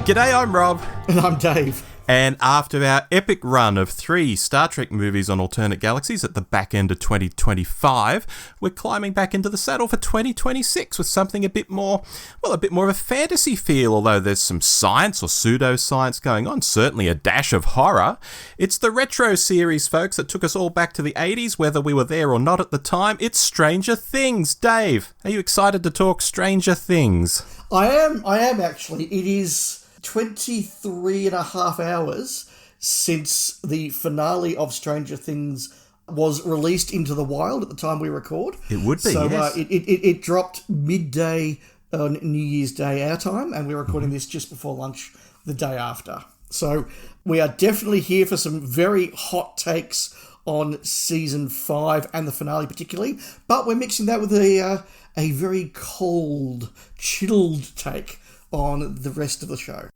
G'day, I'm Rob. And I'm Dave. And after our epic run of 3 Star Trek movies on Alternate Galaxies at the back end of 2025, we're climbing back into the saddle for 2026 with something a bit more of a fantasy feel, although there's some science or pseudoscience going on, certainly a dash of horror. It's the retro series, folks, that took us all back to the 80s, whether we were there or not at the time. It's Stranger Things. Dave, are you excited to talk Stranger Things? I am actually. It is 23 and a half hours since the finale of Stranger Things was released into the wild at the time we record. It would be, yes. It dropped midday on New Year's Day our time, and we're recording this just before lunch the day after. So we are definitely here for some very hot takes on Season 5 and the finale particularly, but we're mixing that with a very cold, chilled take on the rest of the show.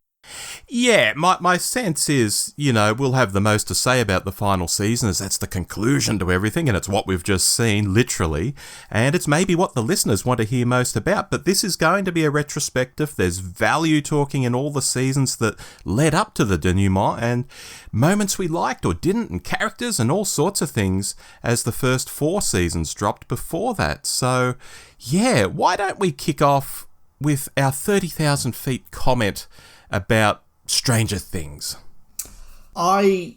Yeah, my sense is, we'll have the most to say about the final season, as that's the conclusion to everything, and it's what we've just seen, literally, and it's maybe what the listeners want to hear most about, but this is going to be a retrospective. There's value talking in all the seasons that led up to the denouement, and moments we liked or didn't, and characters and all sorts of things, as the first 4 seasons dropped before that. So, yeah, why don't we kick off with our 30,000 feet comment about Stranger Things? I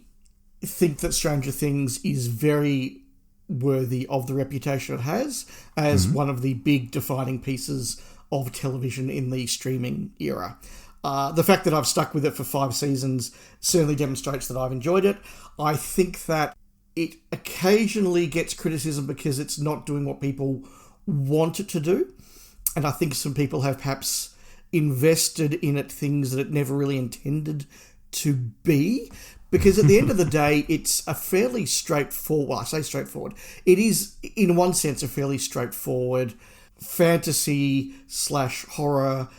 think that Stranger Things is very worthy of the reputation it has as one of the big defining pieces of television in the streaming era. The fact that I've stuck with it for 5 seasons certainly demonstrates that I've enjoyed it. I think that it occasionally gets criticism because it's not doing what people want it to do. And I think some people have perhaps invested in it things that it never really intended to be. Because at the end of the day, it's a fairly straightforward, well, I say straightforward, it is, in one sense, a fairly straightforward fantasy/horror,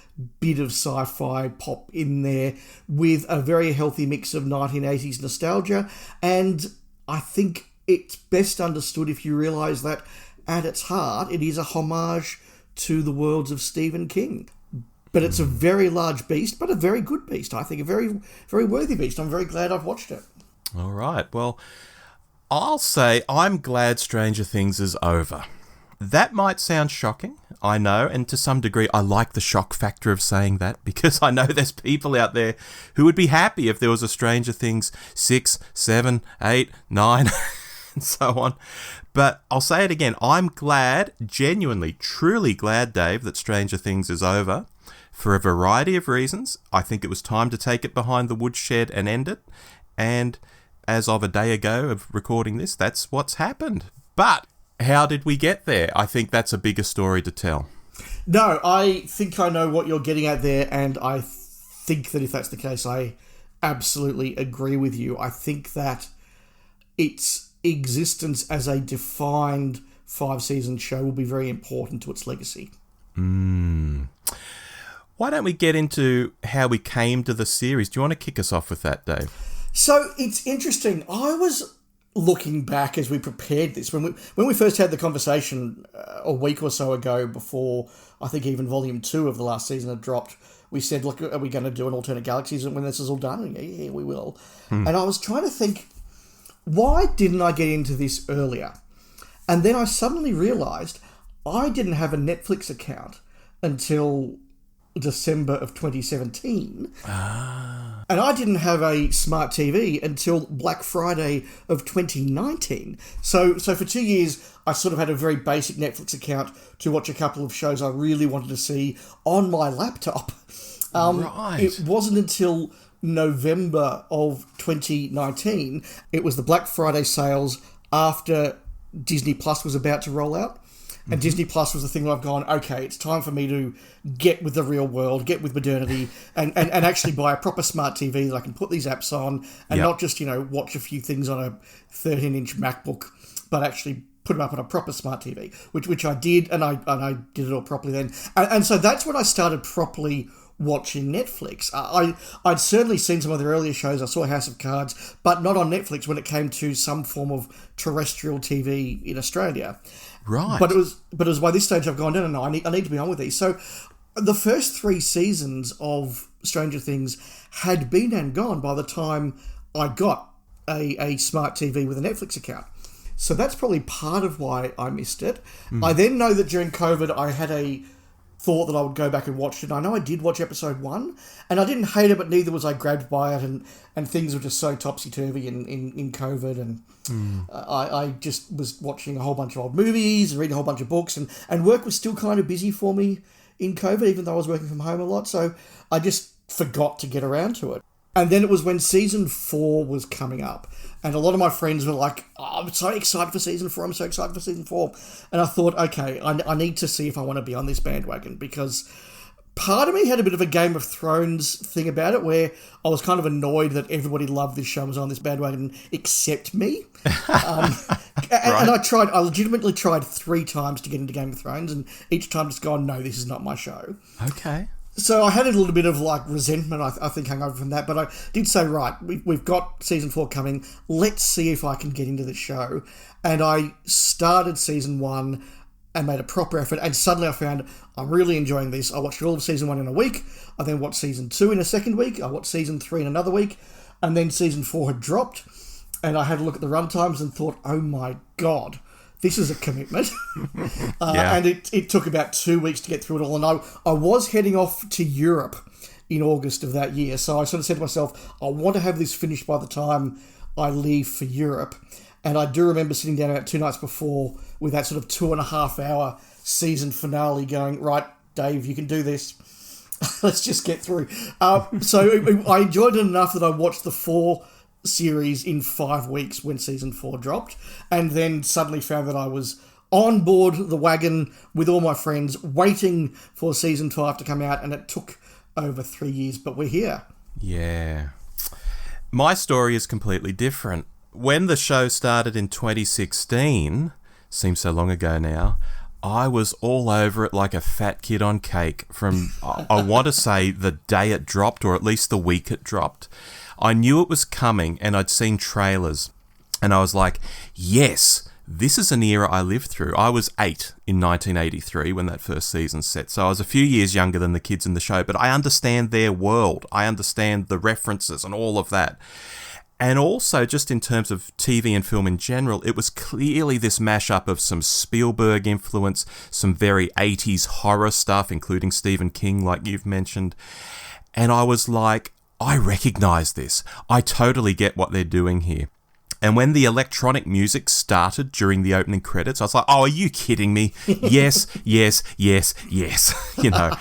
bit of sci-fi pop in there with a very healthy mix of 1980s nostalgia. And I think it's best understood if you realise that at its heart, it is a homage to the worlds of Stephen King. But it's a very large beast, but a very good beast, I think. A very, very worthy beast. I'm very glad I've watched it. All right. Well, I'll say I'm glad Stranger Things is over. That might sound shocking, I know, and to some degree I like the shock factor of saying that, because I know there's people out there who would be happy if there was a Stranger Things 6, 7, 8, 9... and so on. But I'll say it again. I'm glad, genuinely, truly glad, Dave, that Stranger Things is over for a variety of reasons. I think it was time to take it behind the woodshed and end it. And as of a day ago of recording this, that's what's happened. But how did we get there? I think that's a bigger story to tell. No, I think I know what you're getting at there, and I think that if that's the case, I absolutely agree with you. I think that its existence as a defined 5-season show will be very important to its legacy. Why don't we get into how we came to the series? Do you want to kick us off with that, Dave? So it's interesting. I was looking back as we prepared this. When we first had the conversation a week or so ago, before I think even Volume 2 of the last season had dropped, we said, look, are we going to do an Alternate Galaxies when this is all done? And yeah, we will. And I was trying to think, why didn't I get into this earlier? And then I suddenly realised I didn't have a Netflix account until December of 2017. And I didn't have a smart TV until Black Friday of 2019. So for 2 years, I sort of had a very basic Netflix account to watch a couple of shows I really wanted to see on my laptop. Right. It wasn't until November of 2019, it was the Black Friday sales after Disney Plus was about to roll out. And Disney Plus was the thing where I've gone, okay, it's time for me to get with the real world, get with modernity, and actually buy a proper smart TV that I can put these apps on and not just, watch a few things on a 13-inch MacBook, but actually put them up on a proper smart TV, which I did, and I did it all properly then. And so that's when I started properly watching Netflix. I'd certainly seen some of the earlier shows. I saw House of Cards, but not on Netflix when it came to some form of terrestrial TV in Australia. Right. But it was by this stage I've gone, no, I need to be on with these. So the first 3 seasons of Stranger Things had been and gone by the time I got a smart TV with a Netflix account. So that's probably part of why I missed it. I then know that during COVID, I had a thought that I would go back and watch it. I know I did watch episode 1, and I didn't hate it, but neither was I grabbed by it, and things were just so topsy-turvy in COVID, and I just was watching a whole bunch of old movies and reading a whole bunch of books, and work was still kind of busy for me in COVID, even though I was working from home a lot, so I just forgot to get around to it. And then it was when season 4 was coming up, and a lot of my friends were like, oh, I'm so excited for season 4, I'm so excited for season 4. And I thought, okay, I need to see if I want to be on this bandwagon, because part of me had a bit of a Game of Thrones thing about it, where I was kind of annoyed that everybody loved this show and was on this bandwagon except me. And I legitimately tried 3 times to get into Game of Thrones, and each time just gone, no, this is not my show. Okay. So I had a little bit of resentment, I think, hung over from that. But I did say, right, we've got season 4 coming. Let's see if I can get into the show. And I started season 1 and made a proper effort. And suddenly I found I'm really enjoying this. I watched all of season 1 in a week. I then watched season 2 in a second week. I watched season 3 in another week. And then season 4 had dropped. And I had a look at the runtimes and thought, oh my God, this is a commitment. And it took about 2 weeks to get through it all. And I was heading off to Europe in August of that year. So I sort of said to myself, I want to have this finished by the time I leave for Europe. And I do remember sitting down about 2 nights before with that sort of 2.5 hour season finale going, right, Dave, you can do this. Let's just get through. So I enjoyed it enough that I watched the 4 series in 5 weeks when season 4 dropped, and then suddenly found that I was on board the wagon with all my friends waiting for season 5 to come out, and it took over 3 years, but we're here. Yeah. My story is completely different. When the show started in 2016, seems so long ago now, I was all over it like a fat kid on cake from, I want to say, the day it dropped, or at least the week it dropped. I knew it was coming, and I'd seen trailers, and I was like, yes, this is an era I lived through. I was 8 in 1983 when that first season set, so I was a few years younger than the kids in the show, but I understand their world. I understand the references and all of that. And also, just in terms of TV and film in general, it was clearly this mashup of some Spielberg influence, some very 80s horror stuff, including Stephen King, like you've mentioned. And I was like, I recognise this. I totally get what they're doing here. And when the electronic music started during the opening credits, I was like, oh, are you kidding me? Yes, yes, yes, yes. You know,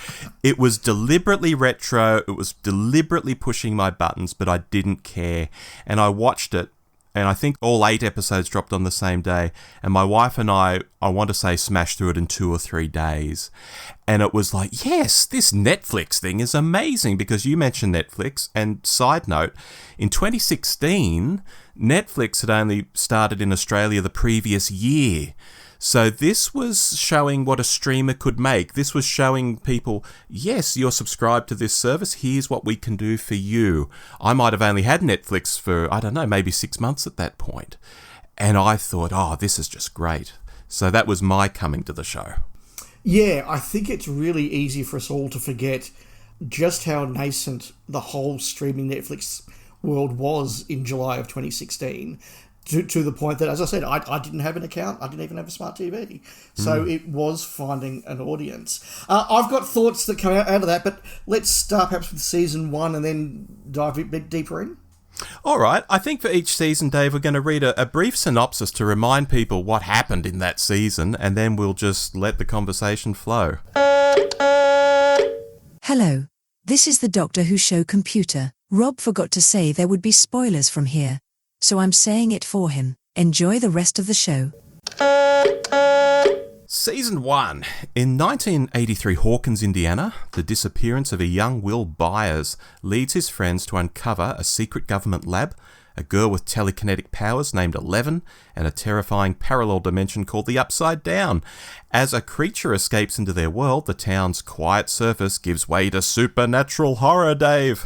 it was deliberately retro. It was deliberately pushing my buttons, but I didn't care. And I watched it. And I think all 8 episodes dropped on the same day. And my wife and I want to say, smashed through it in 2 or 3 days. And it was like, yes, this Netflix thing is amazing, because you mentioned Netflix. And side note, in 2016, Netflix had only started in Australia the previous year. So this was showing what a streamer could make. This was showing people, yes, you're subscribed to this service. Here's what we can do for you. I might have only had Netflix for, I don't know, maybe 6 months at that point. And I thought, oh, this is just great. So that was my coming to the show. Yeah, I think it's really easy for us all to forget just how nascent the whole streaming Netflix world was in July of 2016. To the point that, as I said, I didn't have an account. I didn't even have a smart TV. So it was finding an audience. I've got thoughts that come out of that, but let's start perhaps with season 1 and then dive a bit deeper in. All right. I think for each season, Dave, we're going to read a brief synopsis to remind people what happened in that season, and then we'll just let the conversation flow. Hello. This is the Doctor Who show computer. Rob forgot to say there would be spoilers from here, so I'm saying it for him. Enjoy the rest of the show. Season 1. In 1983 Hawkins, Indiana, the disappearance of a young Will Byers leads his friends to uncover a secret government lab, a girl with telekinetic powers named 11, and a terrifying parallel dimension called the Upside Down. As a creature escapes into their world, the town's quiet surface gives way to supernatural horror, Dave.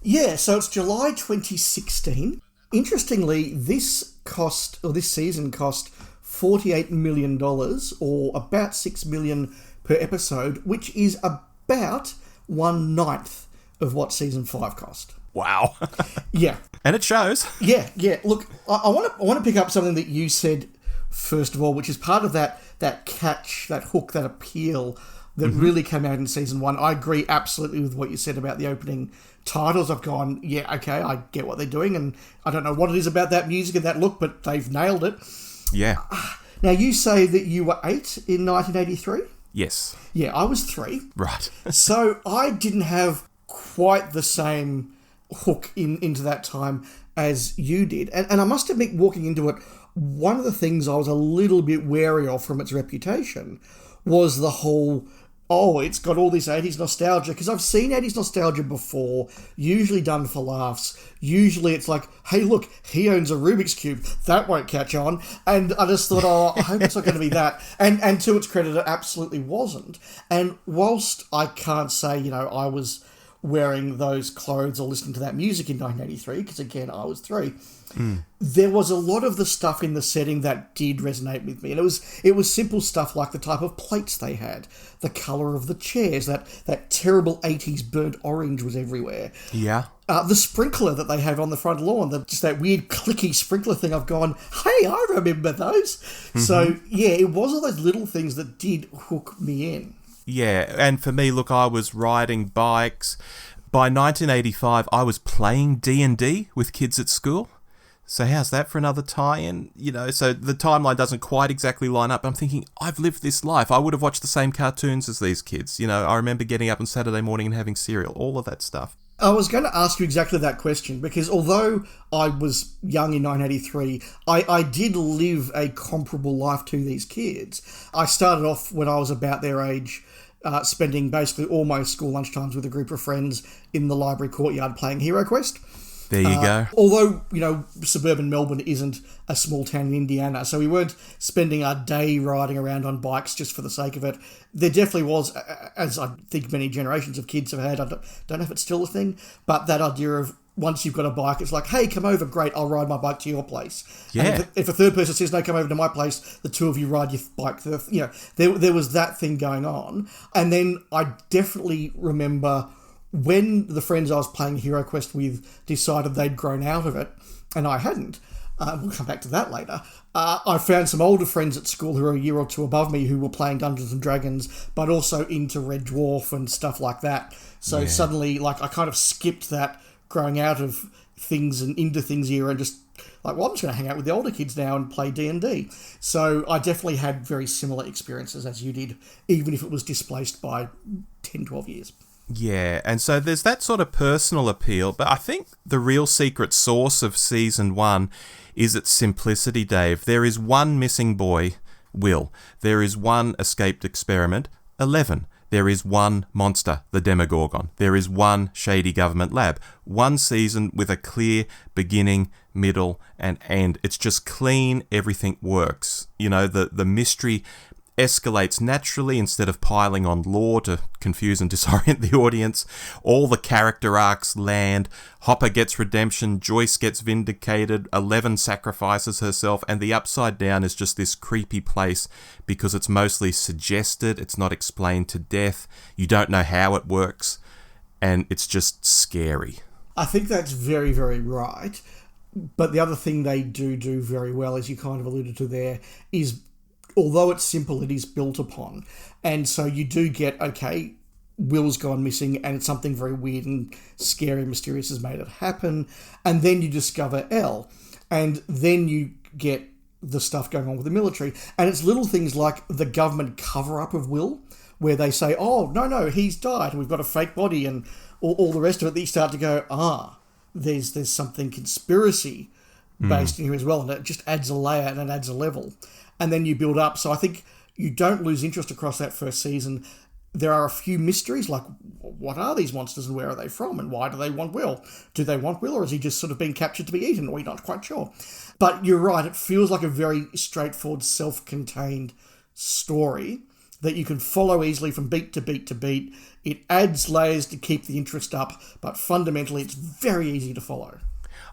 Yeah, so it's July 2016. Interestingly, this season cost $48 million, or about $6 million per episode, which is about 1/9 of what season 5 cost. Wow. Yeah. And it shows. Yeah. Look, I want to pick up something that you said first of all, which is part of that catch, that hook, that appeal that really came out in season 1. I agree absolutely with what you said about the opening titles. I've gone, yeah, okay, I get what they're doing, and I don't know what it is about that music and that look, but they've nailed it. Yeah. Now, you say that you were 8 in 1983? Yes. Yeah, I was 3. Right. So I didn't have quite the same hook into that time as you did. And I must admit, walking into it, one of the things I was a little bit wary of from its reputation was the whole, oh, it's got all this 80s nostalgia, because I've seen 80s nostalgia before, usually done for laughs. Usually it's like, hey, look, he owns a Rubik's Cube. That won't catch on. And I just thought, oh, I hope it's not going to be that. And to its credit, it absolutely wasn't. And whilst I can't say, I was wearing those clothes or listening to that music in 1983, because again, I was 3, there was a lot of the stuff in the setting that did resonate with me. And it was simple stuff like the type of plates they had, the colour of the chairs, that terrible 80s burnt orange was everywhere. Yeah. The sprinkler that they have on the front lawn, just that weird clicky sprinkler thing, I've gone, hey, I remember those. So, yeah, it was all those little things that did hook me in. Yeah, and for me, look, I was riding bikes. By 1985, I was playing D&D with kids at school. So how's that for another tie-in? So the timeline doesn't quite exactly line up. I'm thinking, I've lived this life. I would have watched the same cartoons as these kids. I remember getting up on Saturday morning and having cereal, all of that stuff. I was going to ask you exactly that question, because although I was young in 1983, I did live a comparable life to these kids. I started off when I was about their age, spending basically all my school lunchtimes with a group of friends in the library courtyard playing Hero Quest. There you go. Although, suburban Melbourne isn't a small town in Indiana, so we weren't spending our day riding around on bikes just for the sake of it. There definitely was, as I think many generations of kids have had, I don't know if it's still a thing, but that idea of once you've got a bike, it's like, hey, come over, great, I'll ride my bike to your place. Yeah. And if a third person says, no, come over to my place, the two of you ride your bike. There was that thing going on. And then I definitely remember when the friends I was playing Hero Quest with decided they'd grown out of it, and I hadn't, we'll come back to that later, I found some older friends at school who were a year or two above me who were playing Dungeons & Dragons, but also into Red Dwarf and stuff like that. So suddenly, I kind of skipped that growing out of things and into things era and just I'm just going to hang out with the older kids now and play D&D. So I definitely had very similar experiences as you did, even if it was displaced by 10, 12 years. Yeah, and so there's that sort of personal appeal, but I think the real secret sauce of season 1 is its simplicity, Dave. There is one missing boy, Will. There is one escaped experiment, 11. There is one monster, the Demogorgon. There is one shady government lab. One season with a clear beginning, middle, and end. It's just clean, everything works. The mystery escalates naturally instead of piling on lore to confuse and disorient the audience. All the character arcs land. Hopper gets redemption, Joyce gets vindicated, 11 sacrifices herself, and the Upside Down is just this creepy place because it's mostly suggested, it's not explained to death, you don't know how it works, and it's just scary. I think that's very, very right. But the other thing they do very well, as you kind of alluded to there, is although it's simple, it is built upon. And so you do get, okay, Will's gone missing and it's something very weird and scary and mysterious has made it happen. And then you discover Elle. And then you get the stuff going on with the military. And it's little things like the government cover-up of Will, where they say, oh, no, he's died and we've got a fake body and all the rest of it. That you start to go, there's something conspiracy based in here as well. And it just adds a layer and it adds a level. And then you build up. So I think you don't lose interest across that first season. There are a few mysteries, like what are these monsters and where are they from and why do they want Will? Do they want Will or is he just sort of being captured to be eaten? We're not quite sure. But you're right, it feels like a very straightforward, self-contained story that you can follow easily from beat to beat to beat. It adds layers to keep the interest up, but fundamentally it's very easy to follow.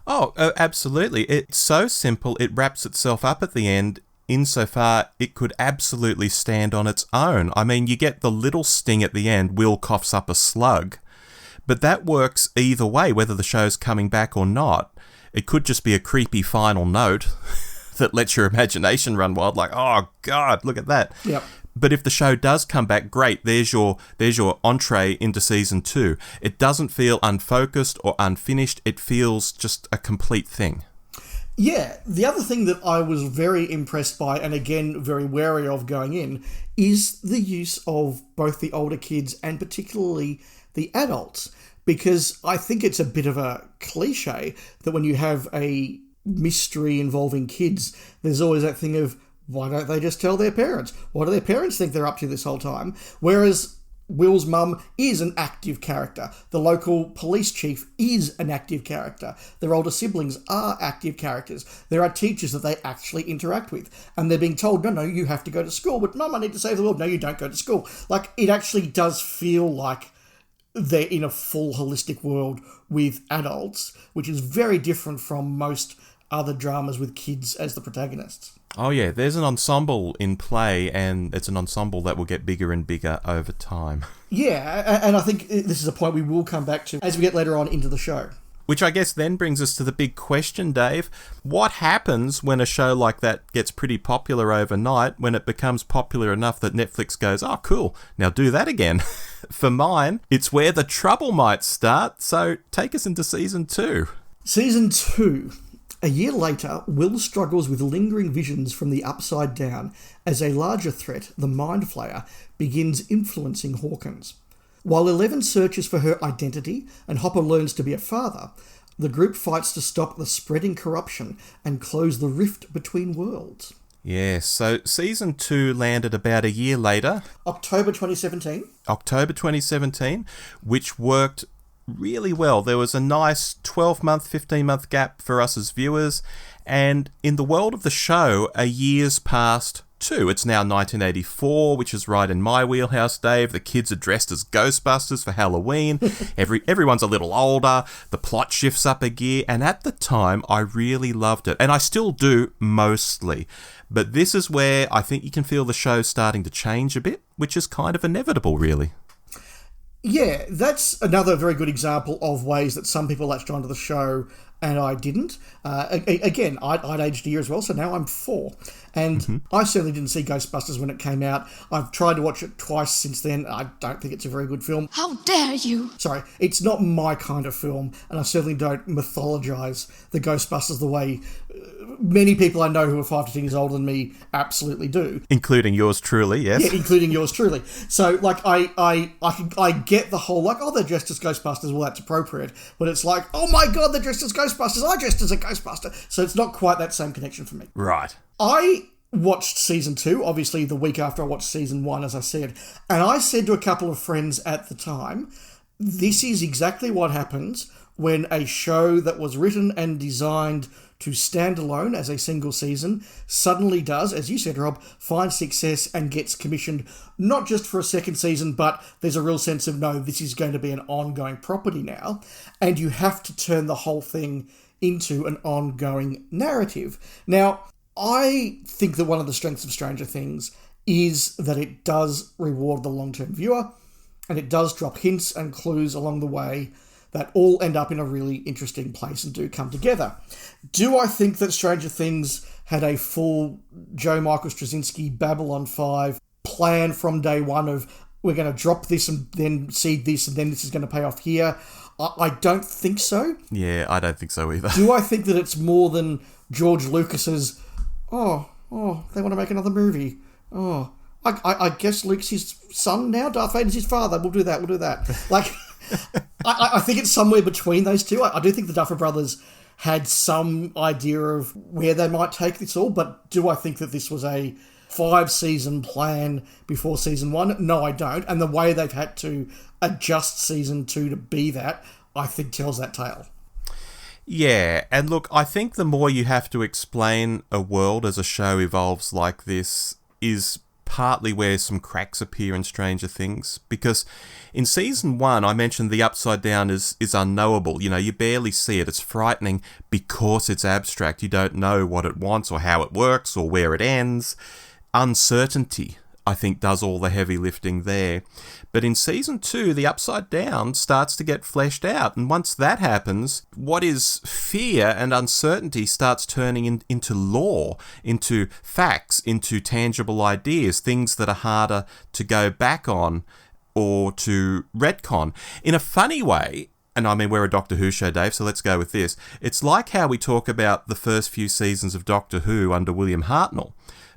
Oh, absolutely. It's so simple, it wraps itself up at the end. Insofar, it could absolutely stand on its own. I mean, you get the little sting at the end, Will coughs up a slug, But that works either way, whether the show's coming back or not. It could just be a creepy final note that lets your imagination run wild, like, oh, God, look at that. Yep. But if the show does come back, great, there's your entree into season 2. It doesn't feel unfocused or unfinished. It feels just a complete thing. Yeah, the other thing that I was very impressed by, and again, very wary of going in, is the use of both the older kids and particularly the adults. Because I think it's a bit of a cliche that when you have a mystery involving kids, there's always that thing of, why don't they just tell their parents? What do their parents think they're up to this whole time? Whereas Will's mum is an active character. The local police chief is an active character. Their older siblings are active characters. There are teachers that they actually interact with. And they're being told, no, you have to go to school. But Mum, I need to save the world. No, you don't go to school. Like, it actually does feel like they're in a full holistic world with adults, which is very different from most other dramas with kids as the protagonists. Oh yeah, there's an ensemble in play, and it's an ensemble that will get bigger and bigger over time. Yeah, and I think this is a point we will come back to as we get later on into the show. Which I guess then brings us to the big question, Dave. What happens when a show like that gets pretty popular overnight, when it becomes popular enough that Netflix goes, oh, cool, now do that again? For mine, it's where the trouble might start, so take us into Season 2. Season 2. A year later, Will struggles with lingering visions from the Upside Down as a larger threat, the Mind Flayer, begins influencing Hawkins. While Eleven searches for her identity and Hopper learns to be a father, the group fights to stop the spreading corruption and close the rift between worlds. Yeah, so Season 2 landed about a year later. October 2017. October 2017, which worked really well. There was a nice 12-month, 15-month gap for us as viewers, and in the world of the show, a year's passed too. It's now 1984, which is right in my wheelhouse, Dave. The kids are dressed as Ghostbusters for Halloween. Everyone's a little older. The plot shifts up a gear, and at the time, I really loved it, and I still do mostly. But this is where I think you can feel the show starting to change a bit, which is kind of inevitable, really. Yeah, that's another very good example of ways that some people latched onto the show and I didn't. Again, I'd aged a year as well, so now I'm 4. And I certainly didn't see Ghostbusters when it came out. I've tried to watch it twice since then. I don't think it's a very good film. How dare you! Sorry, it's not my kind of film, and I certainly don't mythologise the Ghostbusters the way many people I know who are 5 to 10 years older than me absolutely do. Including yours truly, yes. Yeah, including yours truly. So, like, I get the whole, like, oh, they're dressed as Ghostbusters, well, that's appropriate. But it's like, oh my God, they're dressed as Ghostbusters, I dressed as a Ghostbuster. So it's not quite that same connection for me. Right. I watched Season 2, obviously the week after I watched Season 1, as I said. And I said to a couple of friends at the time, this is exactly what happens when a show that was written and designed to stand alone as a single season suddenly does, as you said, Rob, find success and gets commissioned not just for a second season, but there's a real sense of, no, this is going to be an ongoing property now, and you have to turn the whole thing into an ongoing narrative. Now, I think that one of the strengths of Stranger Things is that it does reward the long-term viewer, and it does drop hints and clues along the way that all end up in a really interesting place and do come together. Do I think that Stranger Things had a full Joe Michael Straczynski Babylon 5 plan from day one of, we're going to drop this and then seed this and then this is going to pay off here? I don't think so. Yeah, I don't think so either. Do I think that it's more than George Lucas's, oh, they want to make another movie. Oh, I guess Luke's his son now, Darth Vader's his father. We'll do that. Like, I think it's somewhere between those two. I do think the Duffer Brothers had some idea of where they might take this all, but do I think that this was a 5-season plan before Season 1? No, I don't. And the way they've had to adjust Season 2 to be that, I think tells that tale. Yeah, and look, I think the more you have to explain a world as a show evolves like this is partly where some cracks appear in Stranger Things, because in Season 1, I mentioned the Upside Down is unknowable. You know, you barely see it. It's frightening because it's abstract. You don't know what it wants or how it works or where it ends. Uncertainty I think, does all the heavy lifting there. But in season 2, the Upside Down starts to get fleshed out. And once that happens, what is fear and uncertainty starts turning into lore, into facts, into tangible ideas, things that are harder to go back on or to retcon. In a funny way, and I mean, we're a Doctor Who show, Dave, so let's go with this. It's like how we talk about the first few seasons of Doctor Who under William Hartnell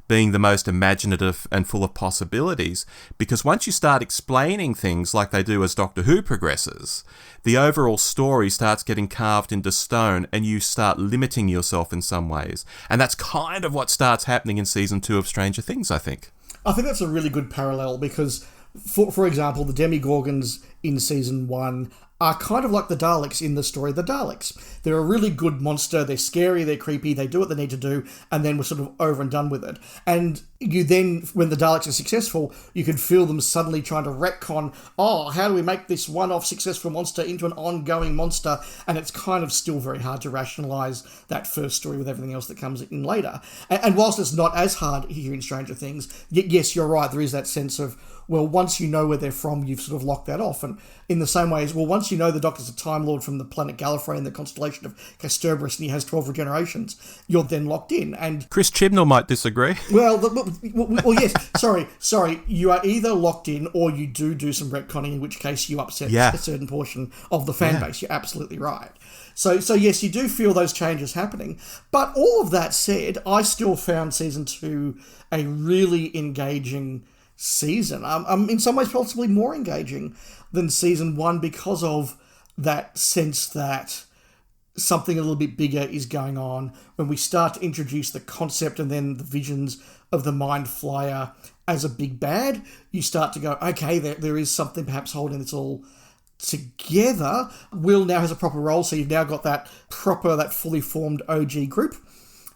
being the most imaginative and full of possibilities, because once you start explaining things like they do as Doctor Who progresses, the overall story starts getting carved into stone and you start limiting yourself in some ways. And that's kind of what starts happening in season 2 of Stranger Things, I think. I think that's a really good parallel because, for example, the Demigorgons in season 1 are kind of like the Daleks in the story of the Daleks. They're a really good monster, they're scary, they're creepy, they do what they need to do, and then we're sort of over and done with it. And you then, when the Daleks are successful, you can feel them suddenly trying to retcon, how do we make this one-off successful monster into an ongoing monster? And it's kind of still very hard to rationalise that first story with everything else that comes in later. And whilst it's not as hard here in Stranger Things, yes, you're right, there is that sense of, well, once you know where they're from, you've sort of locked that off. And in the same way as, well, once you know the Doctor's a Time Lord from the planet Gallifrey and the constellation of Kasterborous and he has 12 regenerations, you're then locked in. And Chris Chibnall might disagree. well, yes, sorry, you are either locked in or you do some retconning, in which case you upset a certain portion of the fan base. You're absolutely right. So yes, you do feel those changes happening. But all of that said, I still found season 2 a really engaging season. In some ways possibly more engaging than season 1 because of that sense that something a little bit bigger is going on. When we start to introduce the concept and then the visions of the Mind Flyer as a big bad, you start to go, okay, there is something perhaps holding this all together. Will now has a proper role, so you've now got that fully formed OG group.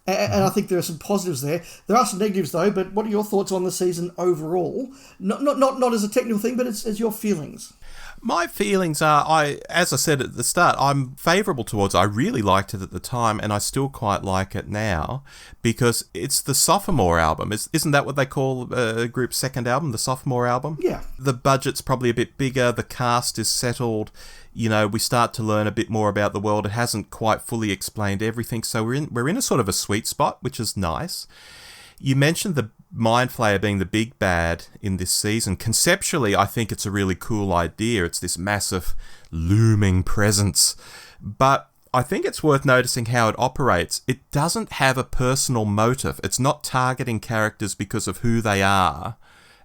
And I think there are some positives there. There are some negatives, though, but what are your thoughts on the season overall? Not as a technical thing, but as your feelings. My feelings are, as I said at the start, I'm favourable towards it. I really liked it at the time, and I still quite like it now, because it's the sophomore album. Isn't that what they call a group's second album, the sophomore album? Yeah. The budget's probably a bit bigger, the cast is settled, we start to learn a bit more about the world. It hasn't quite fully explained everything, so we're in a sort of a sweet spot, which is nice. You mentioned the Mind Flayer being the big bad in this season. Conceptually, I think it's a really cool idea. It's this massive, looming presence. But I think it's worth noticing how it operates. It doesn't have a personal motive. It's not targeting characters because of who they are,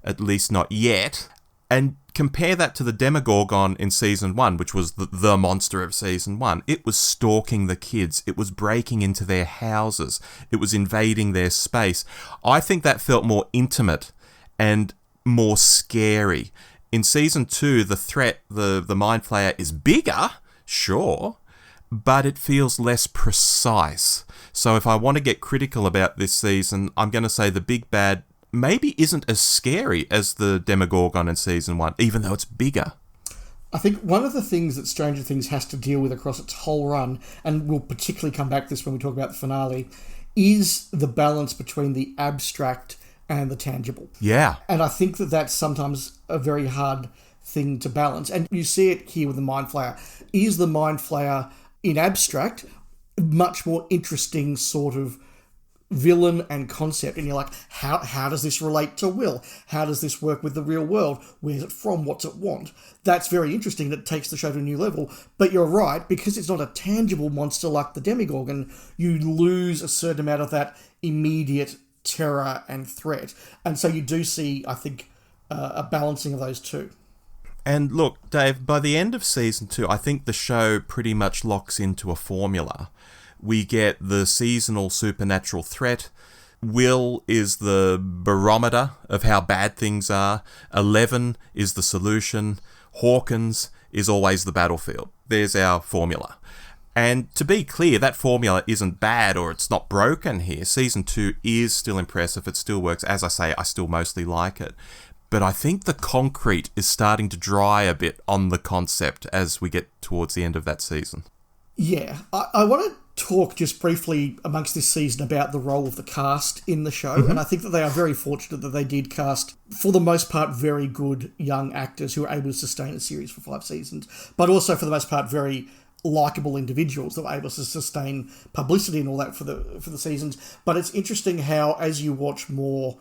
at least not yet. And compare that to the Demogorgon in season 1, which was the monster of season 1. It was stalking the kids. It was breaking into their houses. It was invading their space. I think that felt more intimate and more scary. In season 2, the threat, the Mind Flayer, is bigger, sure, but it feels less precise. So if I want to get critical about this season, I'm going to say the big bad maybe isn't as scary as the Demogorgon in season 1, even though it's bigger. I think one of the things that Stranger Things has to deal with across its whole run, and we'll particularly come back to this when we talk about the finale, is the balance between the abstract and the tangible. Yeah. And I think that that's sometimes a very hard thing to balance. And you see it here with the Mind Flayer. Is the Mind Flayer in abstract much more interesting sort of villain and concept, and you're like, how does this relate to Will? How does this work with the real world? Where's it from? What's it want? That's very interesting. That takes the show to a new level. But you're right, because it's not a tangible monster like the Demogorgon, you lose a certain amount of that immediate terror and threat. And so you do see, I think, a balancing of those two. And look, Dave, by the end of season 2, I think the show pretty much locks into a formula. We get the seasonal supernatural threat. Will is the barometer of how bad things are. 11 is the solution. Hawkins is always the battlefield. There's our formula. And to be clear, that formula isn't bad or it's not broken here. Season 2 is still impressive. It still works. As I say, I still mostly like it. But I think the concrete is starting to dry a bit on the concept as we get towards the end of that season. Yeah, I want to talk just briefly amongst this season about the role of the cast in the show, and I think that they are very fortunate that they did cast, for the most part, very good young actors who were able to sustain a series for 5 seasons, but also, for the most part, very likeable individuals that were able to sustain publicity and all that for the seasons. But it's interesting how, as you watch more,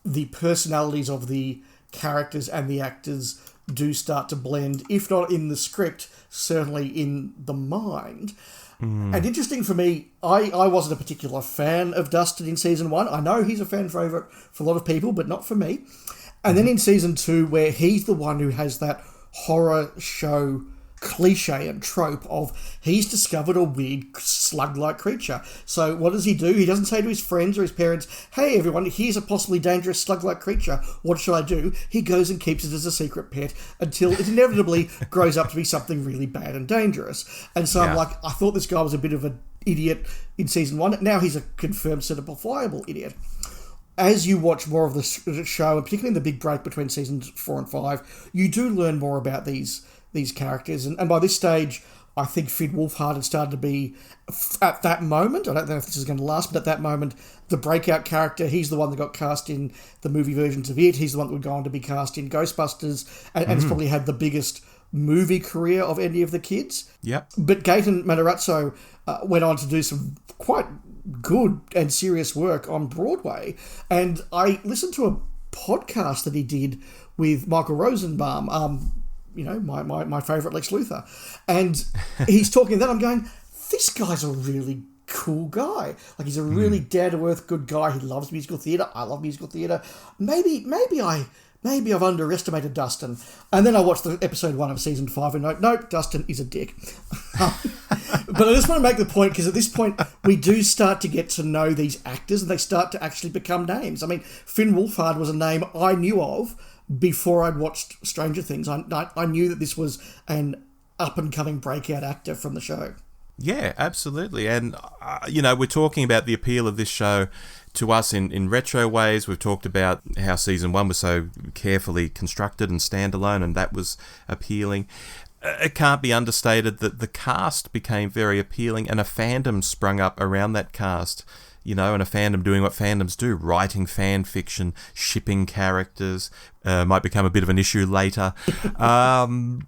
the personalities of the characters and the actors do start to blend, if not in the script, certainly in the mind. And interesting for me, I wasn't a particular fan of Dustin in season 1. I know he's a fan favourite for a lot of people, but not for me. And then in season 2, where he's the one who has that horror show cliche and trope of he's discovered a weird slug-like creature. So what does he do? He doesn't say to his friends or his parents, hey everyone, here's a possibly dangerous slug-like creature. What should I do? He goes and keeps it as a secret pet until it inevitably grows up to be something really bad and dangerous. And so I'm like, I thought this guy was a bit of an idiot in season 1. Now he's a confirmed certifiable idiot. As you watch more of the show, and particularly in the big break between seasons 4 and 5, you do learn more about these characters. And by this stage, I think Finn Wolfhard had started to be, at that moment, I don't know if this is going to last, but at that moment, the breakout character. He's the one that got cast in the movie versions of it. He's the one that would go on to be cast in Ghostbusters, and has probably had the biggest movie career of any of the kids. Yep. But Gaten Matarazzo went on to do some quite good and serious work on Broadway. And I listened to a podcast that he did with Michael Rosenbaum, my favourite Lex Luthor. And he's talking that. I'm going, this guy's a really cool guy. Like, he's a really down-to-earth good guy. He loves musical theatre. I love musical theatre. Maybe I've underestimated Dustin. And then I watched the episode 1 of season 5 and nope, Dustin is a dick. But I just want to make the point, because at this point, we do start to get to know these actors, and they start to actually become names. I mean, Finn Wolfhard was a name I knew of before I'd watched Stranger Things. I knew that this was an up-and-coming breakout actor from the show. Yeah, absolutely. And, we're talking about the appeal of this show to us in retro ways. We've talked about how season 1 was so carefully constructed and standalone, and that was appealing. It can't be understated that the cast became very appealing, and a fandom sprung up around that cast, and a fandom doing what fandoms do, writing fan fiction, shipping characters, might become a bit of an issue later, and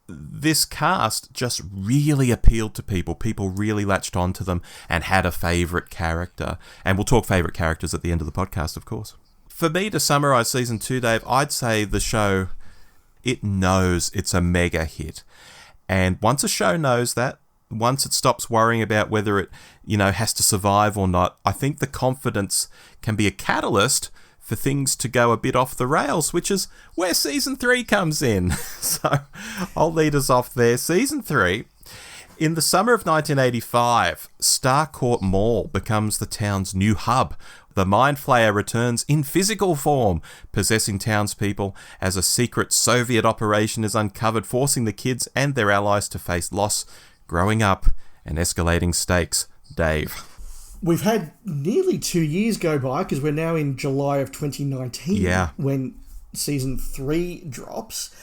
this cast just really appealed to people. People really latched onto them and had a favourite character. And we'll talk favourite characters at the end of the podcast, of course. For me, to summarise season 2, Dave, I'd say the show, it knows it's a mega hit. And once a show knows that, once it stops worrying about whether it, has to survive or not, I think the confidence can be a catalyst for things to go a bit off the rails, which is where season 3 comes in. So I'll lead us off there. Season 3, in the summer of 1985, Starcourt Mall becomes the town's new hub. The Mind Flayer returns in physical form, possessing townspeople as a secret Soviet operation is uncovered, forcing the kids and their allies to face loss, growing up, and escalating stakes. Dave. We've had nearly 2 years go by, because we're now in July of 2019 when season 3 drops.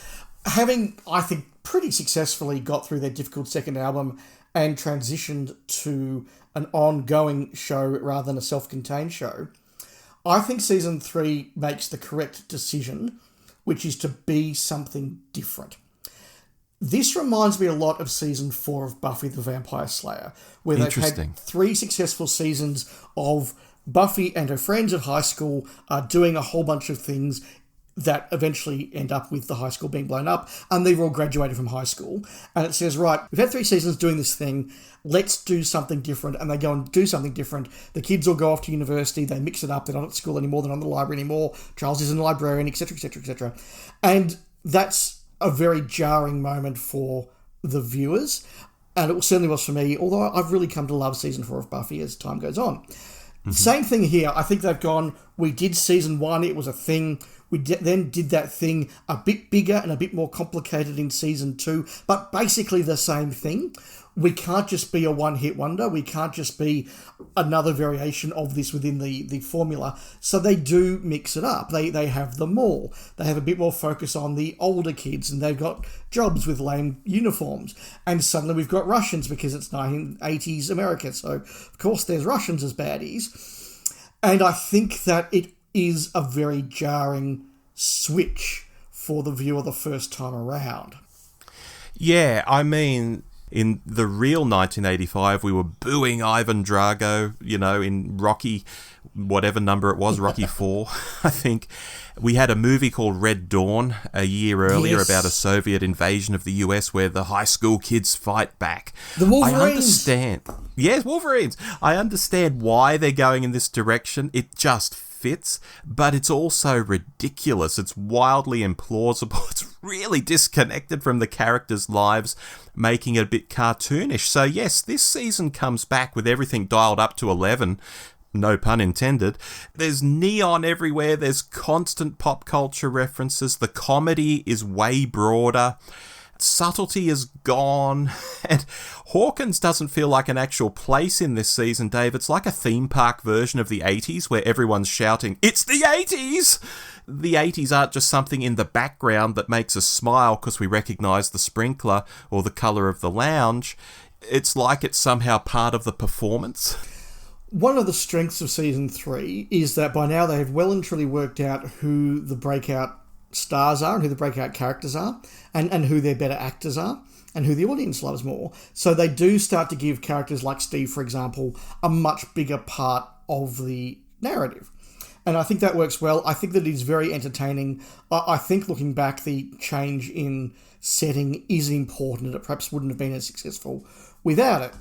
Having, I think, pretty successfully got through their difficult second album and transitioned to an ongoing show rather than a self-contained show, I think season 3 makes the correct decision, which is to be something different. This reminds me a lot of season 4 of Buffy the Vampire Slayer, where they've had 3 successful seasons of Buffy and her friends at high school doing a whole bunch of things that eventually end up with the high school being blown up, and they've all graduated from high school. And it says, right, we've had 3 seasons doing this thing, let's do something different. And they go and do something different. The kids all go off to university, they mix it up, they're not at school anymore, they're not in the library anymore, Charles isn't a librarian, etc., etc., etc. And that's a very jarring moment for the viewers, and it certainly was for me, although I've really come to love season 4 of Buffy as time goes on. Same thing here. I think they've gone, we did season 1, it was a thing, we then did that thing a bit bigger and a bit more complicated in season 2, but basically the same thing. we can't just be a one-hit wonder. We can't just be another variation of this within the formula. So they do mix it up. They have them all. They have a bit more focus on the older kids, and they've got jobs with lame uniforms. And suddenly we've got Russians because it's 1980s America. So, of course, there's Russians as baddies. And I think that it is a very jarring switch for the viewer the first time around. Yeah, I mean, in the real 1985, we were booing Ivan Drago, in Rocky, whatever number it was, Rocky 4, I think. We had a movie called Red Dawn a year earlier about a Soviet invasion of the US where the high school kids fight back. The Wolverines! I understand. Yes, Wolverines. I understand why they're going in this direction. It just fits, but it's also ridiculous. It's wildly implausible. It's really disconnected from the characters' lives, making it a bit cartoonish. So yes, this season comes back with everything dialed up to 11. No pun intended. There's neon everywhere. There's constant pop culture references. The comedy is way broader. Subtlety is gone, and Hawkins doesn't feel like an actual place in this season, Dave. It's like a theme park version of the 80s where everyone's shouting, "It's the 80s!" The 80s aren't just something in the background that makes us smile because we recognise the sprinkler or the colour of the lounge. It's like it's somehow part of the performance. One of the strengths of Season 3 is that by now they have well and truly worked out who the breakout stars are and who the breakout characters are and who their better actors are and who the audience loves more. So they do start to give characters like Steve, for example, a much bigger part of the narrative. And I think that works well. I think that it is very entertaining. I think looking back, the change in setting is important and it perhaps wouldn't have been as successful without it.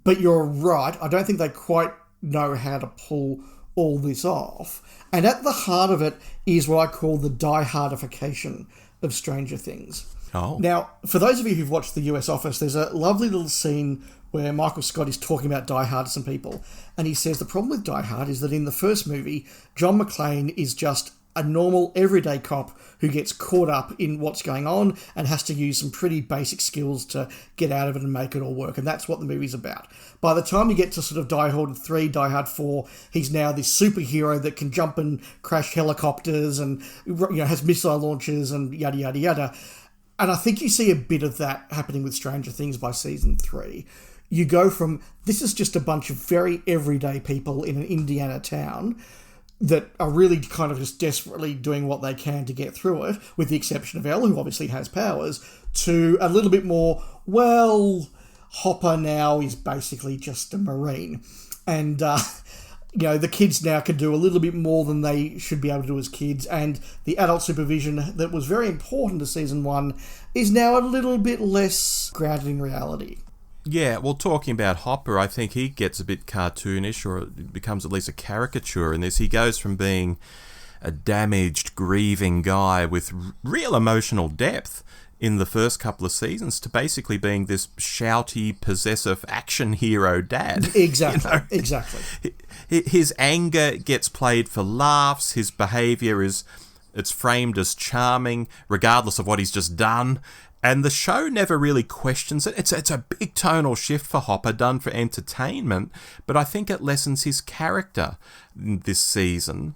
But you're right. I don't think they quite know how to pull all this off. And at the heart of it is what I call the die-hardification of Stranger Things. Oh. Now, for those of you who've watched The US Office, there's a lovely little scene where Michael Scott is talking about Die Hard to some people, and he says the problem with Die Hard is that in the first movie, John McClane is just a normal, everyday cop who gets caught up in what's going on and has to use some pretty basic skills to get out of it and make it all work. And that's what the movie's about. By the time you get to sort of Die Hard 3, Die Hard 4, he's now this superhero that can jump and crash helicopters and has missile launches and yada, yada, yada. And I think you see a bit of that happening with Stranger Things by Season 3. You go from, this is just a bunch of very everyday people in an Indiana town that are really kind of just desperately doing what they can to get through it, with the exception of Elle, who obviously has powers, to a little bit more, well, Hopper now is basically just a Marine. And, the kids now can do a little bit more than they should be able to do as kids, and the adult supervision that was very important to Season 1 is now a little bit less grounded in reality. Yeah, well, talking about Hopper, I think he gets a bit cartoonish, or it becomes at least a caricature in this. He goes from being a damaged, grieving guy with real emotional depth in the first couple of seasons to basically being this shouty, possessive action hero dad. Exactly, exactly. His anger gets played for laughs. His behaviour it's framed as charming, regardless of what he's just done. And the show never really questions it. It's a big tonal shift for Hopper, done for entertainment, but I think it lessens his character this season.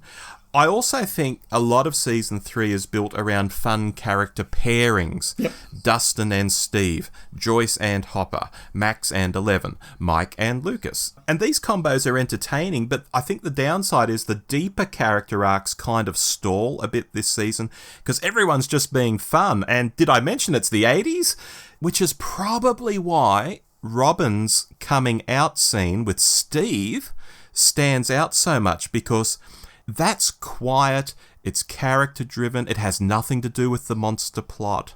I also think a lot of Season 3 is built around fun character pairings. Yep. Dustin and Steve, Joyce and Hopper, Max and Eleven, Mike and Lucas. And these combos are entertaining, but I think the downside is the deeper character arcs kind of stall a bit this season, because everyone's just being fun. And did I mention it's the 80s? Which is probably why Robin's coming out scene with Steve stands out so much, because that's quiet, it's character-driven, it has nothing to do with the monster plot.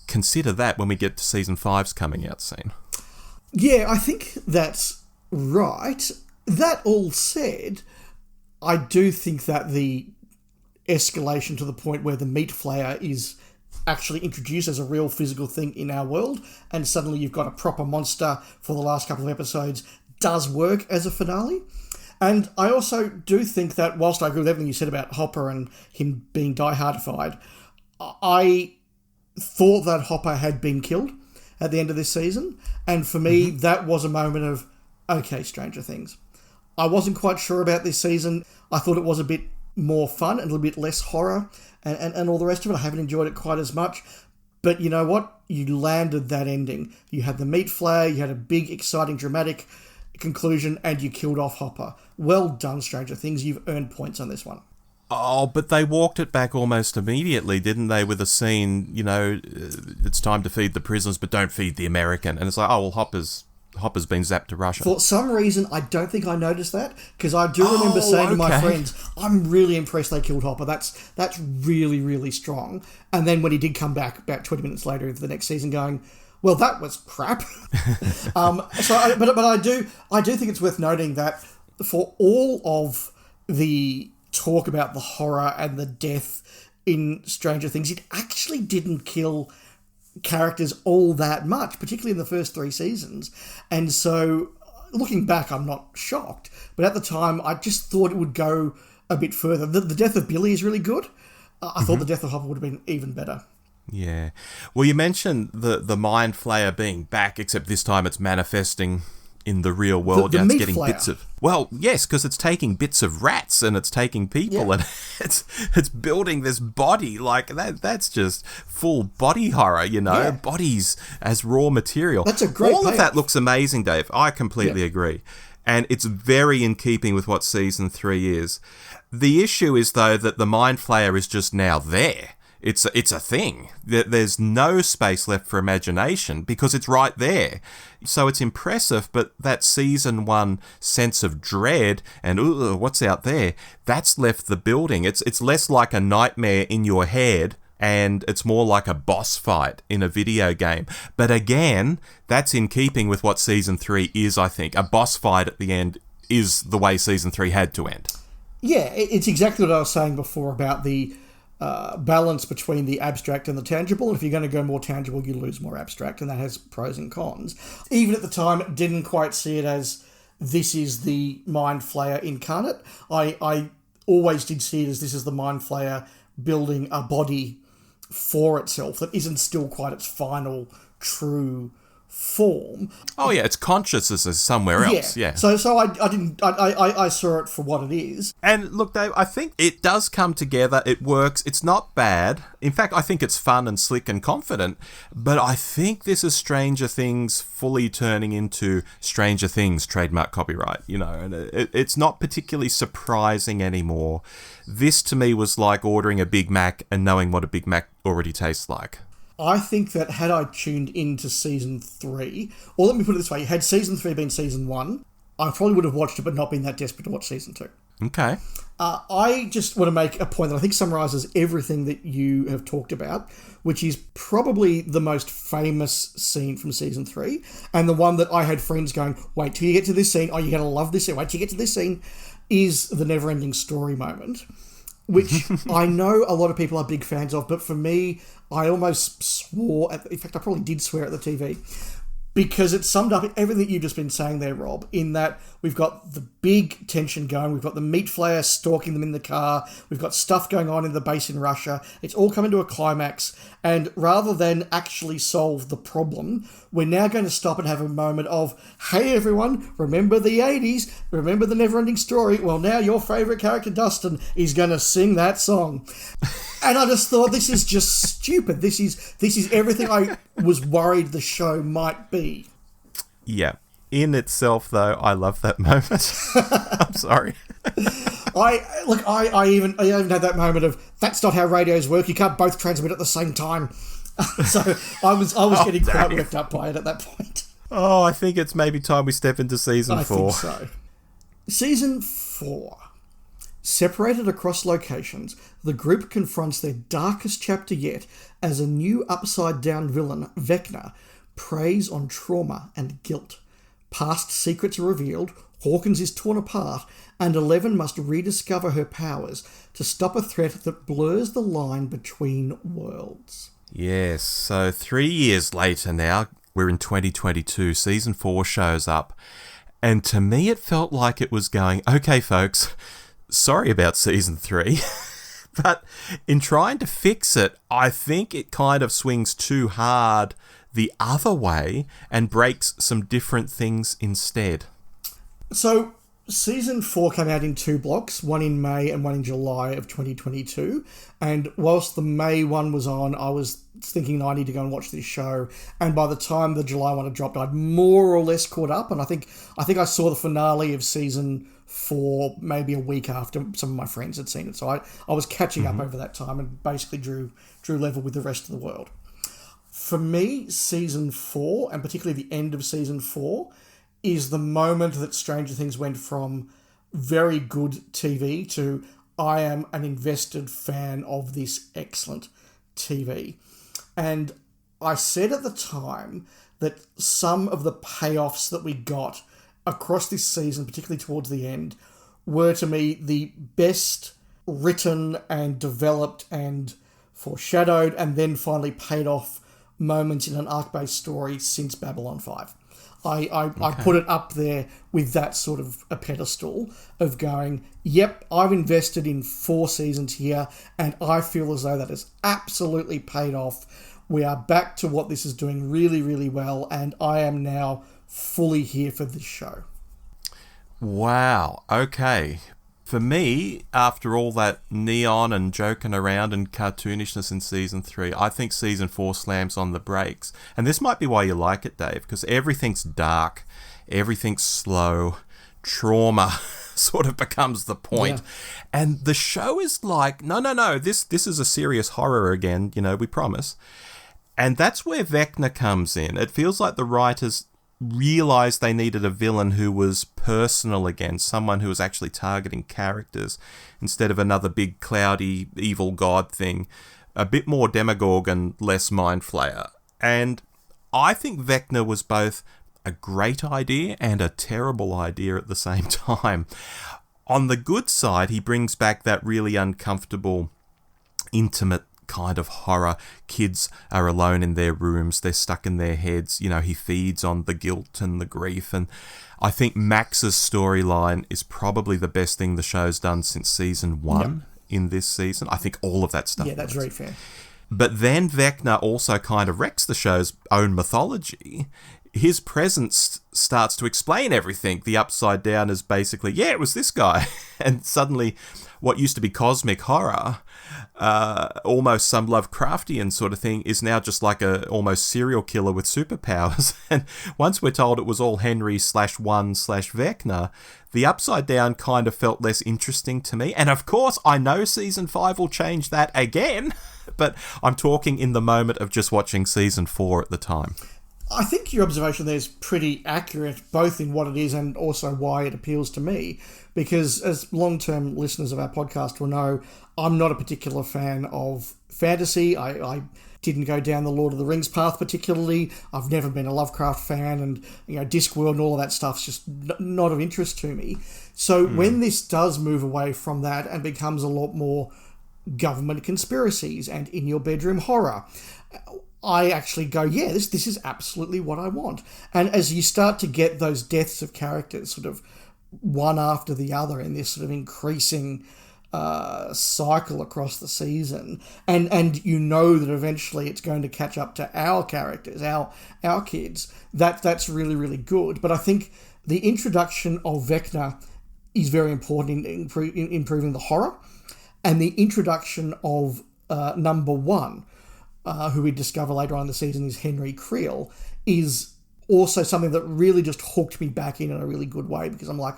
Consider that when we get to Season 5's coming out scene. Yeah, I think that's right. That all said, I do think that the escalation to the point where the meat flayer is actually introduced as a real physical thing in our world, and suddenly you've got a proper monster for the last couple of episodes, does work as a finale. And I also do think that, whilst I agree with everything you said about Hopper and him being die-hardified, I thought that Hopper had been killed, at the end of this season. And for me, that was a moment of, okay, Stranger Things. I wasn't quite sure about this season. I thought it was a bit more fun and a little bit less horror and all the rest of it. I haven't enjoyed it quite as much. But you know what? You landed that ending. You had the meat flare, you had a big, exciting, dramatic conclusion, and you killed off Hopper. Well done, Stranger Things. You've earned points on this one. Oh, but they walked it back almost immediately, didn't they, with a scene, it's time to feed the prisoners, but don't feed the American. And it's like, oh, well, Hopper's been zapped to Russia. For some reason, I don't think I noticed that, because I do remember saying to my friends, I'm really impressed they killed Hopper. That's really, really strong. And then when he did come back about 20 minutes later into the next season going, well, that was crap. But I do think it's worth noting that for all of the talk about the horror and the death in Stranger Things, it actually didn't kill characters all that much, particularly in the first 3 seasons. And so, looking back, I'm not shocked. But at the time, I just thought it would go a bit further. The death of Billy is really good. I thought the death of Hopper would have been even better. Yeah. Well, you mentioned the Mind Flayer being back, except this time it's manifesting in the real world. The it's meat getting flayer. bits of... Well, yes, because it's taking bits of rats and it's taking people and it's building this body. Like, that's just full body horror, Yeah. Bodies as raw material. That's a great All of payoff. that looks amazing, Dave. I completely agree. And it's very in keeping with what Season 3 is. The issue is, though, that the Mind Flayer is just now there. It's a thing. There's no space left for imagination because it's right there. So it's impressive, but that Season 1 sense of dread and, ooh, what's out there, that's left the building. It's less like a nightmare in your head and it's more like a boss fight in a video game. But again, that's in keeping with what Season 3 is, I think. A boss fight at the end is the way Season 3 had to end. Yeah, it's exactly what I was saying before about the balance between the abstract and the tangible. And if you're going to go more tangible, you lose more abstract, and that has pros and cons. Even at the time, didn't quite see it as this is the Mind Flayer incarnate. I always did see it as this is the Mind Flayer building a body for itself that isn't still quite its final true form. Oh yeah, its consciousness is somewhere else. Yeah. So I saw it for what it is. And look, Dave, I think it does come together. It works. It's not bad. In fact, I think it's fun and slick and confident. But I think this is Stranger Things fully turning into Stranger Things trademark copyright. And it's not particularly surprising anymore. This to me was like ordering a Big Mac and knowing what a Big Mac already tastes like. I think that had I tuned into Season 3, or let me put it this way, had Season 3 been Season 1, I probably would have watched it but not been that desperate to watch Season 2. Okay. I just want to make a point that I think summarises everything that you have talked about, which is probably the most famous scene from Season 3, and the one that I had friends going, wait till you get to this scene, oh, you're going to love this scene, wait till you get to this scene, is the never-ending story moment, which I know a lot of people are big fans of, but for me, I almost swore, in fact, I probably did swear at the TV, because it summed up everything that you've just been saying there, Rob, in that we've got the big tension going, we've got the meat flayer stalking them in the car, we've got stuff going on in the base in Russia, it's all coming to a climax, and rather than actually solve the problem, we're now going to stop and have a moment of, hey everyone, remember the 80s, remember the never-ending story, well now your favourite character, Dustin, is going to sing that song. And I just thought, this is just stupid. This is everything I was worried the show might be. Yeah. In itself, though, I love that moment. I'm sorry. I even had that moment of, that's not how radios work. You can't both transmit at the same time. So I was getting quite worked up by it at that point. Oh, I think it's maybe time we step into Season 4. I think so. Season 4. Separated across locations, the group confronts their darkest chapter yet as a new upside-down villain, Vecna, preys on trauma and guilt. Past secrets are revealed, Hawkins is torn apart, and Eleven must rediscover her powers to stop a threat that blurs the line between worlds. Yes, so 3 years later now, we're in 2022, Season 4 shows up, and to me it felt like it was going, okay folks, sorry about Season 3, but in trying to fix it, I think it kind of swings too hard the other way and breaks some different things instead? So, Season 4 came out in 2 blocks, one in May and one in July of 2022. And whilst the May one was on, I was thinking I need to go and watch this show. And by the time the July one had dropped, I'd more or less caught up. And I think I saw the finale of Season 4 maybe a week after some of my friends had seen it. So I was catching up over that time and basically drew level with the rest of the world. For me, Season 4, and particularly the end of Season 4, is the moment that Stranger Things went from very good TV to I am an invested fan of this excellent TV. And I said at the time that some of the payoffs that we got across this season, particularly towards the end, were to me the best written and developed and foreshadowed and then finally paid off moments in an arc-based story since Babylon 5. I put it up there with that sort of a pedestal of going, yep, I've invested in 4 seasons here and I feel as though that has absolutely paid off. We are back to what this is doing really, really well, and I am now fully here for this show. Wow, okay. For me, after all that neon and joking around and cartoonishness in Season 3, I think Season 4 slams on the brakes. And this might be why you like it, Dave, because everything's dark, everything's slow, trauma sort of becomes the point. Yeah. And the show is like, no, this is a serious horror again, we promise. And that's where Vecna comes in. It feels like the writers realised they needed a villain who was personal again, someone who was actually targeting characters instead of another big cloudy evil god thing, a bit more demagogue and less mind flayer. And I think Vecna was both a great idea and a terrible idea at the same time. On the good side, he brings back that really uncomfortable, intimate kind of horror. Kids are alone in their rooms, they're stuck in their heads, he feeds on the guilt and the grief, and I think Max's storyline is probably the best thing the show's done since Season 1 in this season. I think all of that stuff. Yeah, that's very fair. But then Vecna also kind of wrecks the show's own mythology. His presence starts to explain everything. The Upside Down is basically, it was this guy. And suddenly what used to be cosmic horror, almost some Lovecraftian sort of thing, is now just like a almost serial killer with superpowers. And once we're told it was all Henry/1/Vecna, the Upside Down kind of felt less interesting to me. And of course, I know Season 5 will change that again, but I'm talking in the moment of just watching Season 4 at the time. I think your observation there is pretty accurate, both in what it is and also why it appeals to me. Because as long-term listeners of our podcast will know, I'm not a particular fan of fantasy. I didn't go down the Lord of the Rings path particularly. I've never been a Lovecraft fan, and Discworld and all of that stuff's just not of interest to me. So when this does move away from that and becomes a lot more government conspiracies and in-your-bedroom horror, I actually go, this is absolutely what I want. And as you start to get those deaths of characters sort of one after the other in this sort of increasing cycle across the season, and that eventually it's going to catch up to our characters, our kids, that's really, really good. But I think the introduction of Vecna is very important in improving the horror, and the introduction of number 1, who we discover later on in the season is Henry Creel, is also something that really just hooked me back in a really good way, because I'm like,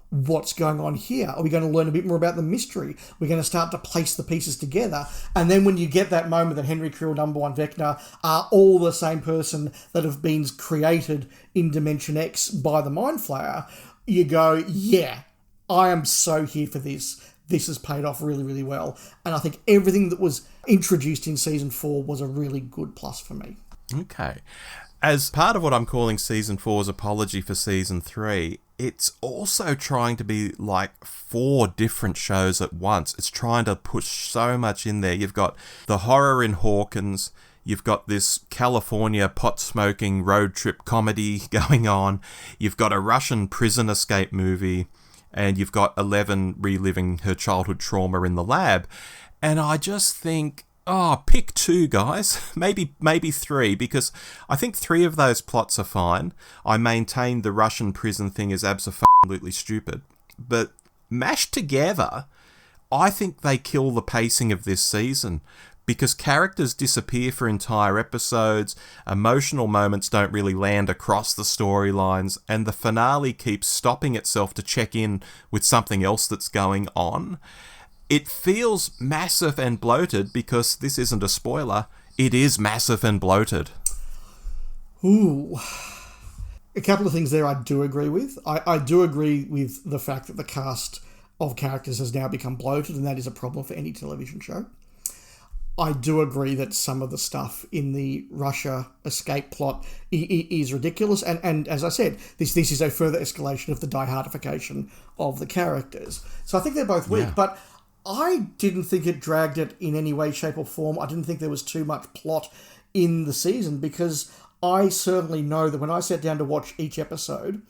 what's going on here? Are we going to learn a bit more about the mystery? We're going to start to place the pieces together. And then when you get that moment that Henry Creel, number 1, Vecna are all the same person that have been created in Dimension X by the Mind Flayer, you go, I am so here for this. This has paid off really, really well. And I think everything that was introduced in Season 4 was a really good plus for me. Okay. As part of what I'm calling Season 4's apology for Season 3, it's also trying to be like 4 different shows at once. It's trying to push so much in there. You've got the horror in Hawkins, you've got this California pot-smoking road trip comedy going on, you've got a Russian prison escape movie, and you've got Eleven reliving her childhood trauma in the lab. And I just think Oh, pick two, guys. Maybe three, because I think three of those plots are fine. I maintain the Russian prison thing is absolutely stupid. But mashed together, I think they kill the pacing of this season, because characters disappear for entire episodes, emotional moments don't really land across the storylines, and the finale keeps stopping itself to check in with something else that's going on. It feels massive and bloated because this isn't a spoiler. It is massive and bloated. Ooh. A couple of things there I do agree with. I do agree with the fact that the cast of characters has now become bloated, and that is a problem for any television show. I do agree that some of the stuff in the Russia escape plot is ridiculous, and as I said, this is a further escalation of the diehardification of the characters. So I think they're both weak, but I didn't think it dragged it in any way, shape or form. I didn't think there was too much plot in the season, because I certainly know that when I sat down to watch each episode,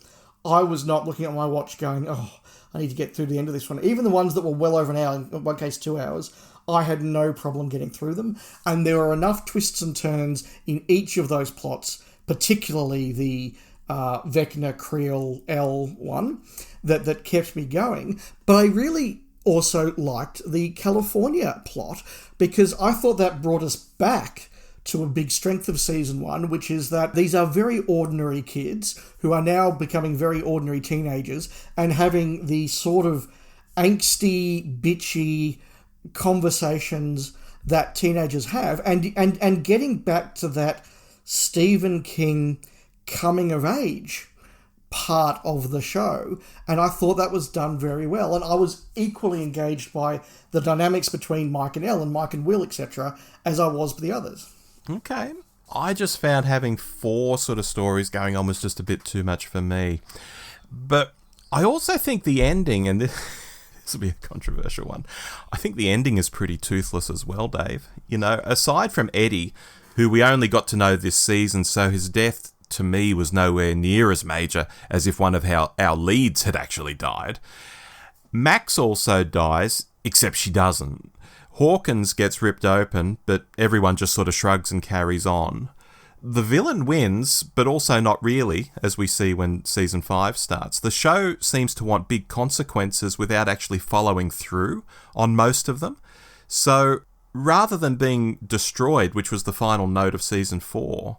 I was not looking at my watch going, oh, I need to get through the end of this one. Even the ones that were well over an hour, in one case 2 hours, I had no problem getting through them. And there were enough twists and turns in each of those plots, particularly the Vecna Creel L one, that kept me going. But I really also liked the California plot, because I thought that brought us back to a big strength of season 1, which is that these are very ordinary kids who are now becoming very ordinary teenagers and having the sort of angsty, bitchy conversations that teenagers have, and getting back to that Stephen King coming of age part of the show, and I thought that was done very well, and I was equally engaged by the dynamics between Mike and Elle and Mike and Will, etc., as I was with the others. Okay. I just found having 4 sort of stories going on was just a bit too much for me. But I also think the ending, and this will be a controversial one, I think the ending is pretty toothless as well, Dave. You know, aside from Eddie, who we only got to know this season, so his death to me was nowhere near as major as if one of our leads had actually died. Max also dies, except she doesn't. Hawkins gets ripped open, but everyone just sort of shrugs and carries on. The villain wins, but also not really, as we see when season 5 starts. The show seems to want big consequences without actually following through on most of them. So rather than being destroyed, which was the final note of season 4,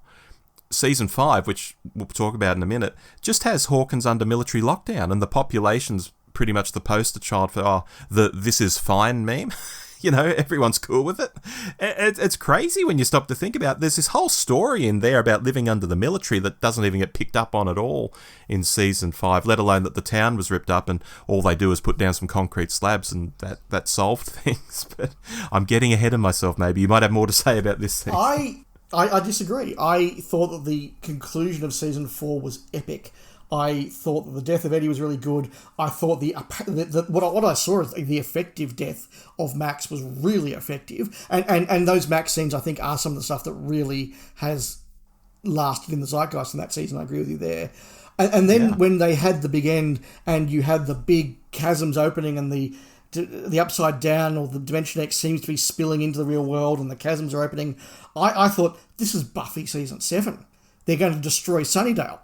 season 5, which we'll talk about in a minute, just has Hawkins under military lockdown, and the population's pretty much the poster child for the "this is fine" meme. You know, everyone's cool with it. It's crazy when you stop to think about it. There's this whole story in there about living under the military that doesn't even get picked up on at all in season 5, let alone that the town was ripped up and all they do is put down some concrete slabs and that solved things. But I'm getting ahead of myself, maybe. You might have more to say about this thing. I disagree. I thought that the conclusion of season 4 was epic. I thought that the death of Eddie was really good. I thought what I saw as the effective death of Max was really effective. And those Max scenes, I think, are some of the stuff that really has lasted in the zeitgeist in that season. I agree with you there. And then when they had the big end and you had the big chasms opening and the upside down or the Dimension X seems to be spilling into the real world and the chasms are opening, I thought, this is Buffy season 7. They're going to destroy Sunnydale.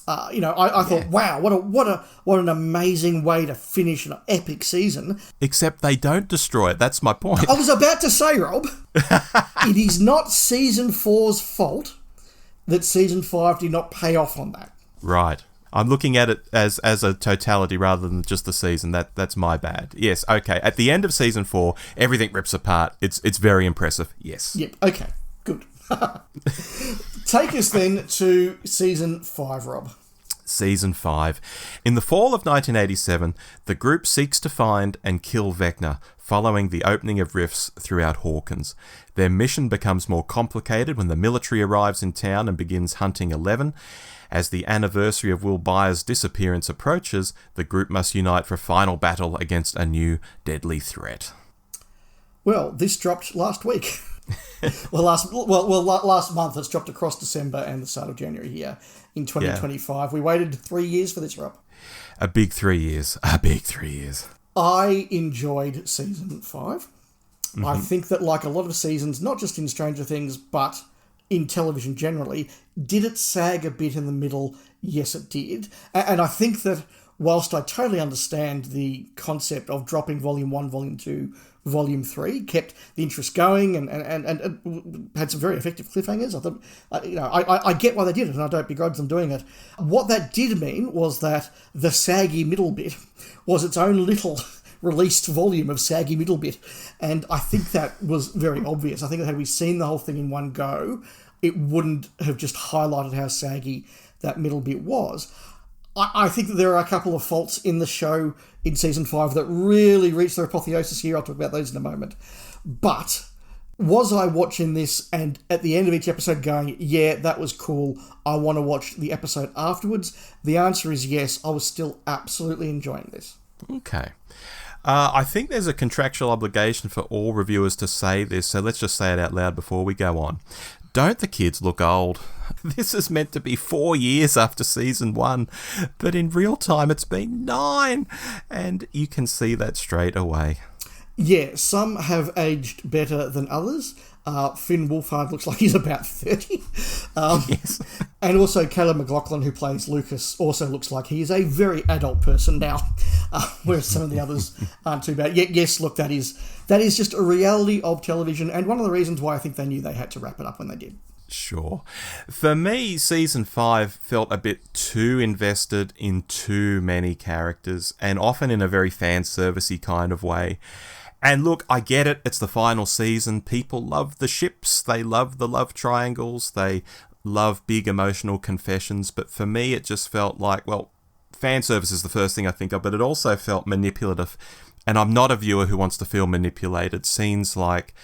I thought, wow, what an amazing way to finish an epic season. Except they don't destroy it. That's my point. I was about to say, Rob, it is not season 4's fault that season 5 did not pay off on that. Right. I'm looking at it as a totality rather than just the season. That's my bad. Yes, okay. At the end of season 4, everything rips apart. It's very impressive. Yes. Yep. Okay. Good. Take us then to season 5, Rob. Season 5. In the fall of 1987, the group seeks to find and kill Vecna, following the opening of rifts throughout Hawkins. Their mission becomes more complicated when the military arrives in town and begins hunting 11. As the anniversary of Will Byers' disappearance approaches, the group must unite for a final battle against a new deadly threat. Well, this dropped last week. last month. It's dropped across December and the start of January here in 2025. Yeah. We waited 3 years for this, Rob. A big 3 years. I enjoyed season 5. I think that, like a lot of seasons, not just in Stranger Things, but in television generally, did it sag a bit in the middle? Yes, it did. And I think that whilst I totally understand the concept of dropping Volume 1, Volume 2, Volume 3, kept the interest going and had some very effective cliffhangers. I thought, I get why they did it, and I don't begrudge them doing it. What that did mean was that the saggy middle bit was its own little released volume of saggy middle bit, and I think that was very obvious. I think that had we seen the whole thing in one go, it wouldn't have just highlighted how saggy that middle bit was. I think that there are a couple of faults in the show in Season 5 that really reach their apotheosis here. I'll talk about those in a moment. But was I watching this and at the end of each episode going, yeah, that was cool, I want to watch the episode afterwards? The answer is yes. I was still absolutely enjoying this. Okay. I think there's a contractual obligation for all reviewers to say this, so let's just say it out loud before we go on. Don't the kids look old? This is meant to be 4 years after Season 1, but in real time it's been 9, and you can see that straight away. Yeah, some have aged better than others. Finn Wolfhard looks like he's about 30. Yes. And also Caleb McLaughlin, who plays Lucas, also looks like he is a very adult person now, whereas some of the others aren't too bad. Yes, look, that is just a reality of television, and one of the reasons why I think they knew they had to wrap it up when they did. Sure. For me, Season 5 felt a bit too invested in too many characters, and often in a very fan-servicey kind of way. And look, I get it, it's the final season. People love the ships, they love the love triangles, they love big emotional confessions, but for me it just felt like, well, fan service is the first thing I think of, but it also felt manipulative. And I'm not a viewer who wants to feel manipulated. Scenes like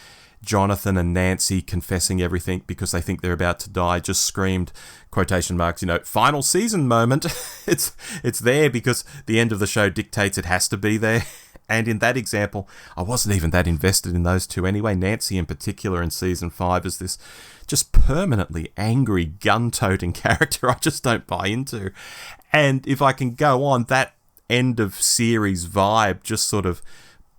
Jonathan and Nancy confessing everything because they think they're about to die just screamed, quotation marks, final season moment. It's there because the end of the show dictates it has to be there. And in that example, I wasn't even that invested in those two anyway. Nancy in particular in Season 5 is this just permanently angry, gun-toting character I just don't buy into. And if I can go on, that end of series vibe just sort of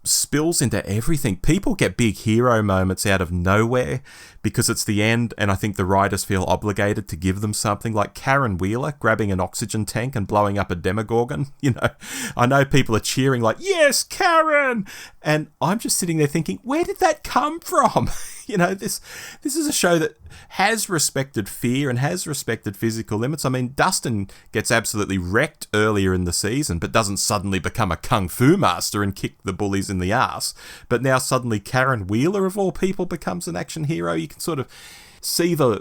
spills into everything. People get big hero moments out of nowhere because it's the end, and I think the writers feel obligated to give them something, like Karen Wheeler grabbing an oxygen tank and blowing up a Demogorgon. I know people are cheering like, yes, Karen! And I'm just sitting there thinking, where did that come from? This is a show that has respected fear and has respected physical limits. I mean, Dustin gets absolutely wrecked earlier in the season, but doesn't suddenly become a kung fu master and kick the bullies in the ass. But now suddenly Karen Wheeler, of all people, becomes an action hero. You can sort of see the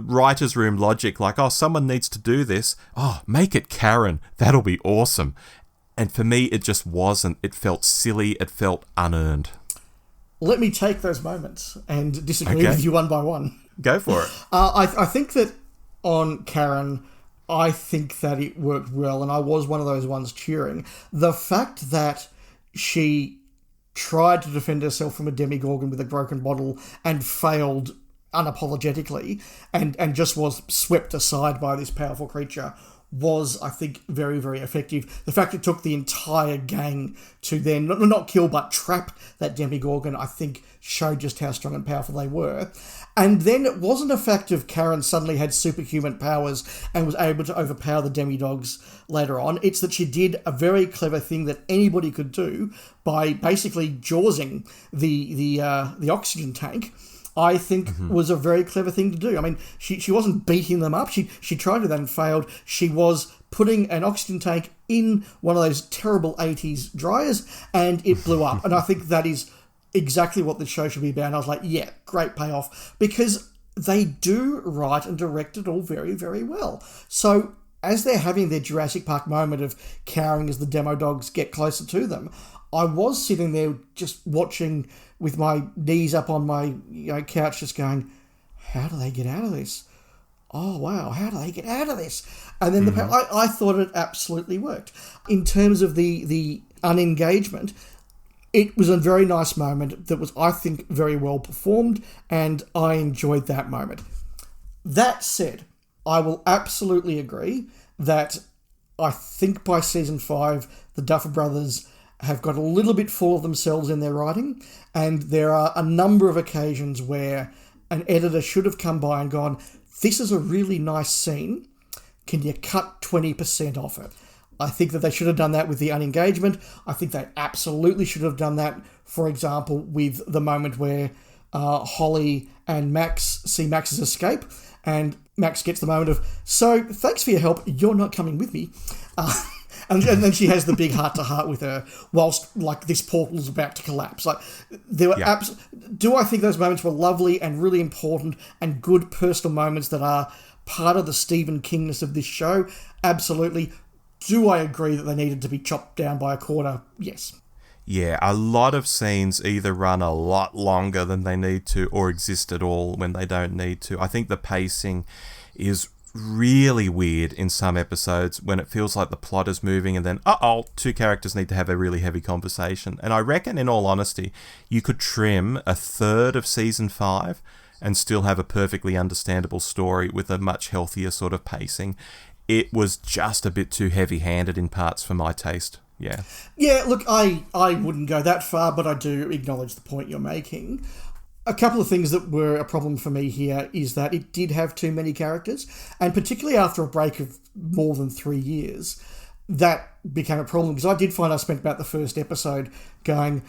writer's room logic, like, oh, someone needs to do this. Oh, make it Karen. That'll be awesome. And for me, it just wasn't. It felt silly. It felt unearned. Let me take those moments and disagree with you one by one. Go for it. I think that on Karen, I think that it worked well, and I was one of those ones cheering. The fact that she tried to defend herself from a Demogorgon with a broken bottle and failed unapologetically and just was swept aside by this powerful creature was, I think, very, very effective. The fact it took the entire gang to then, not kill, but trap that Demogorgon, I think showed just how strong and powerful they were. And then it wasn't a fact of Karen suddenly had superhuman powers and was able to overpower the demidogs later on. It's that she did a very clever thing that anybody could do by basically jawsing the oxygen tank. I think was a very clever thing to do. I mean, she wasn't beating them up. She tried to that and failed. She was putting an oxygen tank in one of those terrible 80s dryers, and it blew up. And I think that is exactly what the show should be about. And I was like, yeah, great payoff. Because they do write and direct it all very, very well. So as they're having their Jurassic Park moment of cowering as the demo dogs get closer to them, I was sitting there just watching with my knees up on my couch just going, how do they get out of this? Oh, wow, how do they get out of this? And then I thought it absolutely worked. In terms of the unengagement, it was a very nice moment that was, I think, very well performed, and I enjoyed that moment. That said, I will absolutely agree that I think by season 5, the Duffer Brothers have got a little bit full of themselves in their writing, And there are a number of occasions where an editor should have come by and gone, this is a really nice scene. Can you cut 20% off it? I think that they should have done that with the unengagement. I think they absolutely should have done that, for example, with the moment where Holly and Max see Max's escape, and Max gets the moment of, so, thanks for your help, you're not coming with me. And then she has the big heart-to-heart with her whilst, like, this portal's about to collapse. Like, there were do I think those moments were lovely and really important and good personal moments that are part of the Stephen Kingness of this show? Absolutely. Do I agree that they needed to be chopped down by a quarter? Yes. Yeah, a lot of scenes either run a lot longer than they need to or exist at all when they don't need to. I think the pacing is really weird in some episodes when it feels like the plot is moving and then, two characters need to have a really heavy conversation. And I reckon, in all honesty, you could trim a third of season 5 and still have a perfectly understandable story with a much healthier sort of pacing. It was just a bit too heavy-handed in parts for my taste. Yeah. Yeah, look, I wouldn't go that far, but I do acknowledge the point you're making. A couple of things that were a problem for me here is that it did have too many characters, and particularly after a break of more than 3 years, that became a problem, because I did find I spent about the first episode going,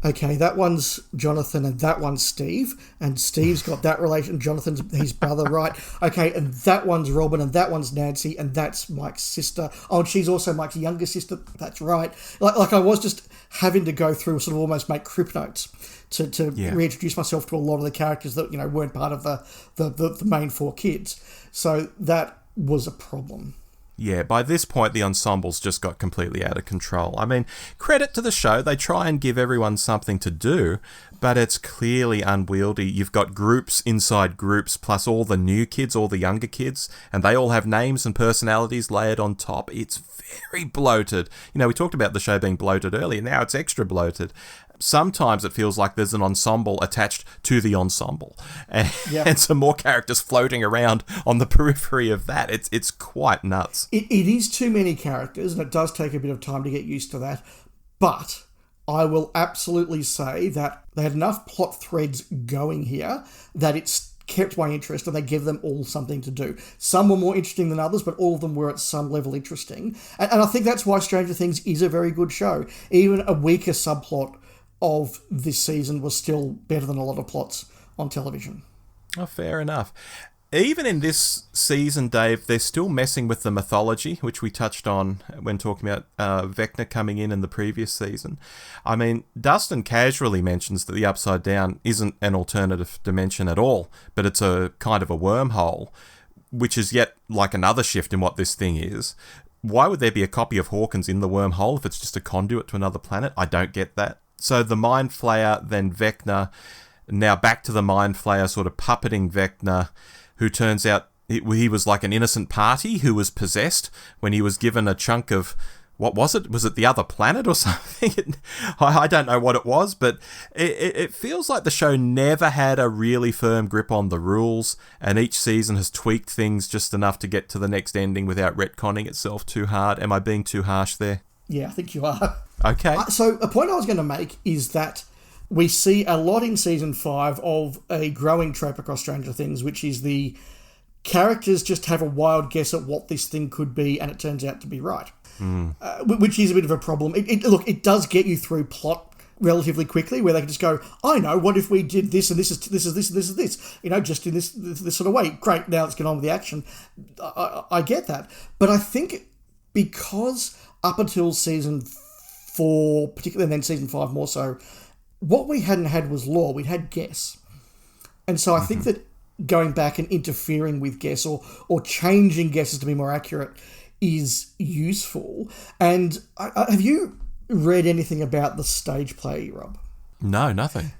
okay, that one's Jonathan and that one's Steve, and Steve's got that relation, Jonathan's his brother, right? Okay, and that one's Robin and that one's Nancy and that's Mike's sister. Oh, and she's also Mike's younger sister, that's right. Like I was just having to go through, sort of almost make crypt notes to reintroduce myself to a lot of the characters that, weren't part of the main 4 kids. So that was a problem. Yeah, by this point, the ensembles just got completely out of control. I mean, credit to the show, they try and give everyone something to do, but it's clearly unwieldy. You've got groups inside groups, plus all the new kids, all the younger kids, and they all have names and personalities layered on top. It's very bloated. We talked about the show being bloated earlier, now it's extra bloated. Sometimes it feels like there's an ensemble attached to the ensemble, and some more characters floating around on the periphery of that. It's quite nuts. It is too many characters, and it does take a bit of time to get used to that. But I will absolutely say that they had enough plot threads going here that it's kept my interest, and they give them all something to do. Some were more interesting than others, but all of them were at some level interesting. And I think that's why Stranger Things is a very good show. Even a weaker subplot of this season was still better than a lot of plots on television. Oh, fair enough. Even in this season, Dave, they're still messing with the mythology, which we touched on when talking about Vecna coming in the previous season. I mean, Dustin casually mentions that the Upside Down isn't an alternative dimension at all, but it's a kind of a wormhole, which is yet like another shift in what this thing is. Why would there be a copy of Hawkins in the wormhole if it's just a conduit to another planet? I don't get that. So the Mind Flayer, then Vecna, now back to the Mind Flayer sort of puppeting Vecna, who turns out he was like an innocent party who was possessed when he was given a chunk of, what was it? Was it the other planet or something? I don't know what it was, but it feels like the show never had a really firm grip on the rules, and each season has tweaked things just enough to get to the next ending without retconning itself too hard. Am I being too harsh there? Yeah, I think you are. Okay. So a point I was going to make is that we see a lot in Season 5 of a growing trope across Stranger Things, which is the characters just have a wild guess at what this thing could be, and it turns out to be right. Which is a bit of a problem. It does get you through plot relatively quickly, where they can just go, I know, what if we did this, and this is this, and this is this, just in this sort of way. Great, now let's get on with the action. I get that. But I think because up until Season 4, particularly, and then Season 5 more so, what we hadn't had was lore, we'd had guess. And so I think that going back and interfering with guess or changing guesses to be more accurate is useful. And have you read anything about the stage play, Rob? No, nothing.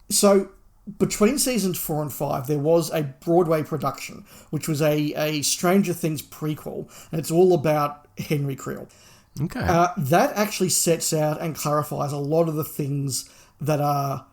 So between Seasons 4 and 5, there was a Broadway production, which was a Stranger Things prequel, and it's all about Henry Creel. Okay. That actually sets out and clarifies a lot of the things that are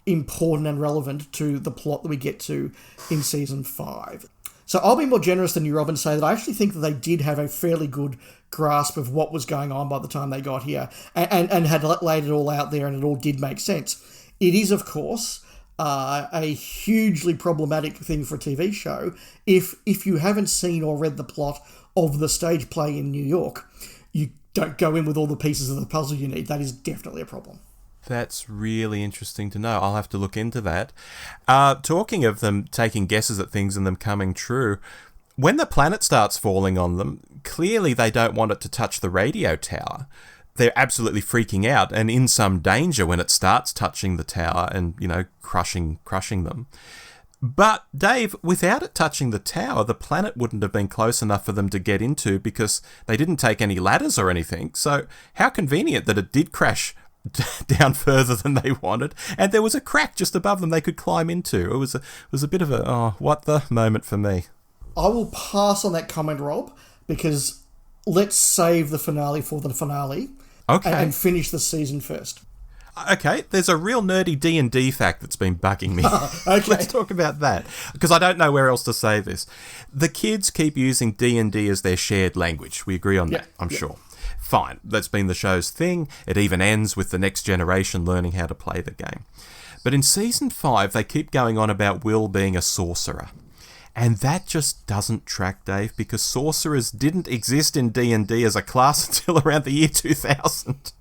important and relevant to the plot that we get to in Season 5. So I'll be more generous than you, Rob, and say that I actually think that they did have a fairly good grasp of what was going on by the time they got here and had laid it all out there, and it all did make sense. It is, of course, a hugely problematic thing for a TV show. If you haven't seen or read the plot of the stage play in New York, you don't go in with all the pieces of the puzzle you need. That is definitely a problem. That's really interesting to know. I'll have to look into that. Talking of them taking guesses at things and them coming true, when the planet starts falling on them, clearly they don't want it to touch the radio tower. They're absolutely freaking out and in some danger when it starts touching the tower and, crushing them. But, Dave, without it touching the tower, the planet wouldn't have been close enough for them to get into because they didn't take any ladders or anything. So how convenient that it did crash down further than they wanted, and there was a crack just above them they could climb into. It was a bit of a, what the moment for me. I will pass on that comment, Rob, because let's save the finale for the finale. Okay. And finish the season first. Okay, there's a real nerdy D&D fact that's been bugging me. Okay. Let's talk about that, because I don't know where else to say this. The kids keep using D&D as their shared language. We agree on that, I'm sure. Fine, that's been the show's thing. It even ends with the next generation learning how to play the game. But in Season 5, they keep going on about Will being a sorcerer. And that just doesn't track, Dave, because sorcerers didn't exist in D&D as a class until around the year 2000.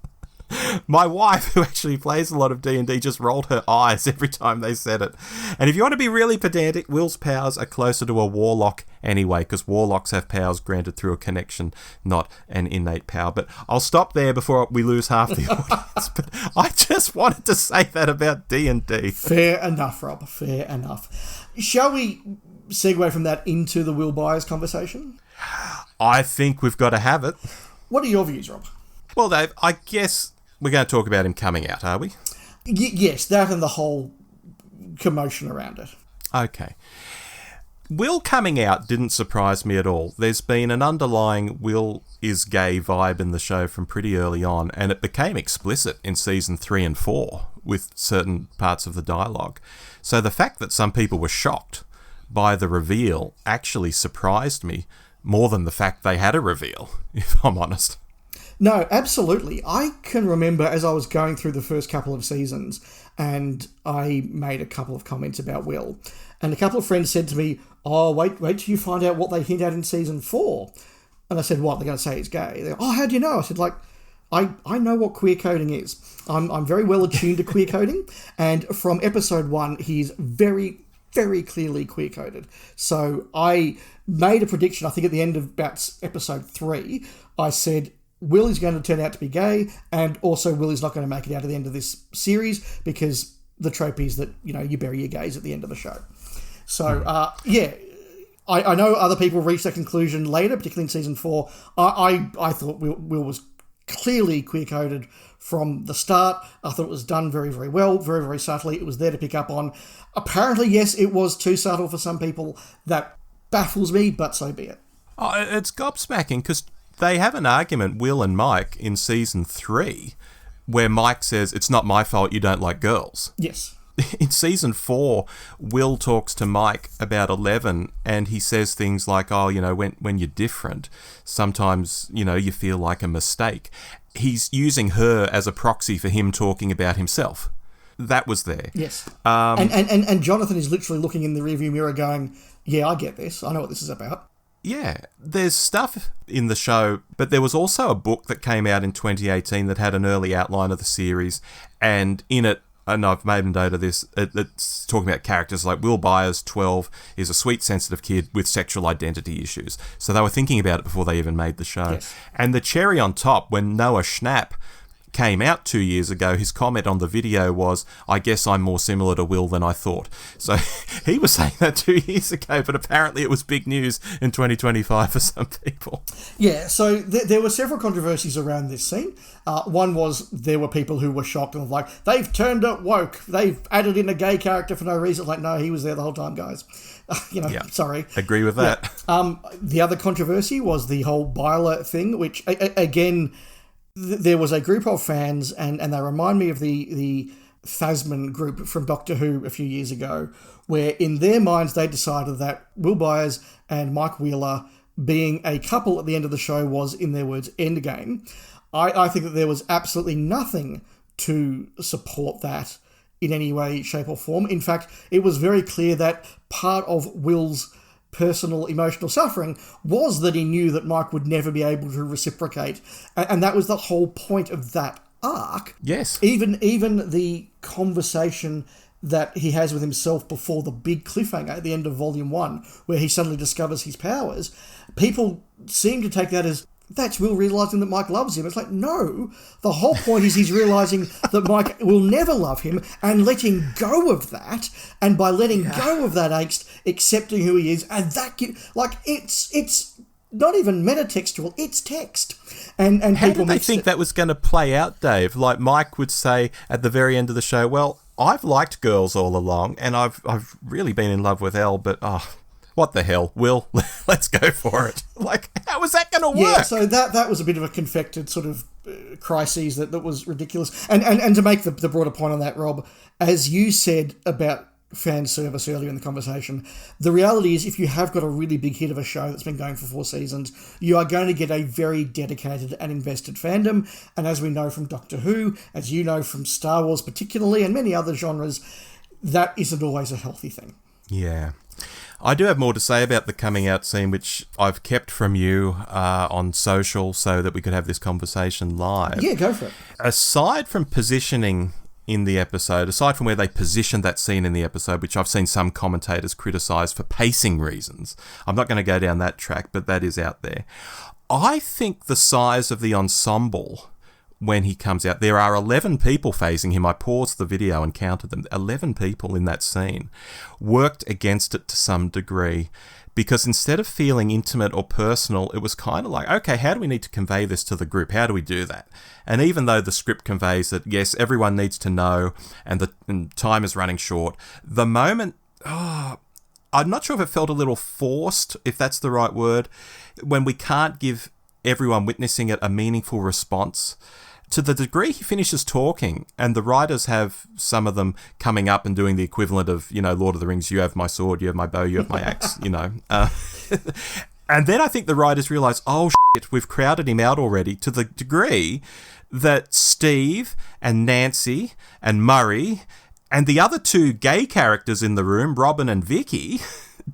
My wife, who actually plays a lot of D&D, just rolled her eyes every time they said it. And if you want to be really pedantic, Will's powers are closer to a warlock anyway, because warlocks have powers granted through a connection, not an innate power. But I'll stop there before we lose half the audience. But I just wanted to say that about D&D. Fair enough, Rob. Fair enough. Shall we segue from that into the Will Byers conversation? I think we've got to have it. What are your views, Rob? Well, Dave, I guess we're going to talk about him coming out, are we? Yes, that and the whole commotion around it. Okay. Will coming out didn't surprise me at all. There's been an underlying Will is gay vibe in the show from pretty early on, and it became explicit in season 3 and 4 with certain parts of the dialogue. So the fact that some people were shocked by the reveal actually surprised me more than the fact they had a reveal, if I'm honest. No, absolutely. I can remember as I was going through the first couple of seasons and I made a couple of comments about Will. And a couple of friends said to me, oh, wait till you find out what they hint at in season 4. And I said, what, they're going to say he's gay? They're, oh, how do you know? I said, I know what queer coding is. I'm very well attuned to queer coding. And from episode 1, he's very, very clearly queer coded. So I made a prediction, I think at the end of about episode 3, I said, Will is going to turn out to be gay, and also Will is not going to make it out at the end of this series because the trope is that, you bury your gays at the end of the show. So, I know other people reached that conclusion later, particularly in season 4. I thought Will was clearly queer-coded from the start. I thought it was done very, very well, very, very subtly. It was there to pick up on. Apparently, yes, it was too subtle for some people. That baffles me, but so be it. Oh, it's gobsmacking, because they have an argument, Will and Mike, in season 3, where Mike says, it's not my fault you don't like girls. Yes. In season 4, Will talks to Mike about 11, and he says things like, oh, when you're different, sometimes, you feel like a mistake. He's using her as a proxy for him talking about himself. That was there. Yes. And Jonathan is literally looking in the rearview mirror going, yeah, I get this. I know what this is about. Yeah, there's stuff in the show, but there was also a book that came out in 2018 that had an early outline of the series, and in it, and I've made a note of this, it's talking about characters like Will Byers, 12, is a sweet, sensitive kid with sexual identity issues. So they were thinking about it before they even made the show. Yes. And the cherry on top, when Noah Schnapp came out 2 years ago, his comment on the video was, I guess I'm more similar to Will than I thought. So he was saying that 2 years ago, but apparently it was big news in 2025 for some people. Yeah, so there were several controversies around this scene. One was there were people who were shocked and were like, they've turned it woke. They've added in a gay character for no reason. Like, no, he was there the whole time, guys. Sorry. Agree with that. Yeah. The other controversy was the whole Byler thing, which, again, there was a group of fans, and they remind me of the Phasman group from Doctor Who a few years ago, where in their minds they decided that Will Byers and Mike Wheeler being a couple at the end of the show was, in their words, endgame. I think that there was absolutely nothing to support that in any way, shape or form. In fact, it was very clear that part of Will's personal emotional suffering was that he knew that Mike would never be able to reciprocate. And that was the whole point of that arc. Yes. Even the conversation that he has with himself before the big cliffhanger at the end of Volume 1, where he suddenly discovers his powers, people seem to take that as, that's Will realising that Mike loves him. It's like, no, the whole point is he's realising that Mike will never love him and letting go of that, and by letting go of that angst, accepting who he is, and that, it's not even metatextual, it's text. And how people did they think that was going to play out, Dave? Like Mike would say at the very end of the show, well, I've liked girls all along, and I've really been in love with Elle, but what the hell, Will? Let's go for it. Like, how was that going to work? Yeah, so that was a bit of a confected sort of crises that was ridiculous. And to make the broader point on that, Rob, as you said about fan service earlier in the conversation, the reality is if you have got a really big hit of a show that's been going for 4 seasons, you are going to get a very dedicated and invested fandom. And as we know from Doctor Who, as you know from Star Wars particularly, and many other genres, that isn't always a healthy thing. Yeah. I do have more to say about the coming out scene, which I've kept from you on social so that we could have this conversation live. Yeah, go for it. Aside from positioning in the episode, aside from where they positioned that scene in the episode, which I've seen some commentators criticise for pacing reasons, I'm not going to go down that track, but that is out there. I think the size of the ensemble when he comes out, there are 11 people facing him. I paused the video and counted them. 11 people in that scene worked against it to some degree, because instead of feeling intimate or personal, it was kind of like, okay, how do we need to convey this to the group? How do we do that? And even though the script conveys that, yes, everyone needs to know and time is running short, the moment, I'm not sure if it felt a little forced, if that's the right word, when we can't give everyone witnessing it a meaningful response. To the degree he finishes talking, and the writers have some of them coming up and doing the equivalent of, Lord of the Rings, you have my sword, you have my bow, you have my axe, And then I think the writers realise, oh shit, we've crowded him out already, to the degree that Steve and Nancy and Murray and the other 2 gay characters in the room, Robin and Vicky,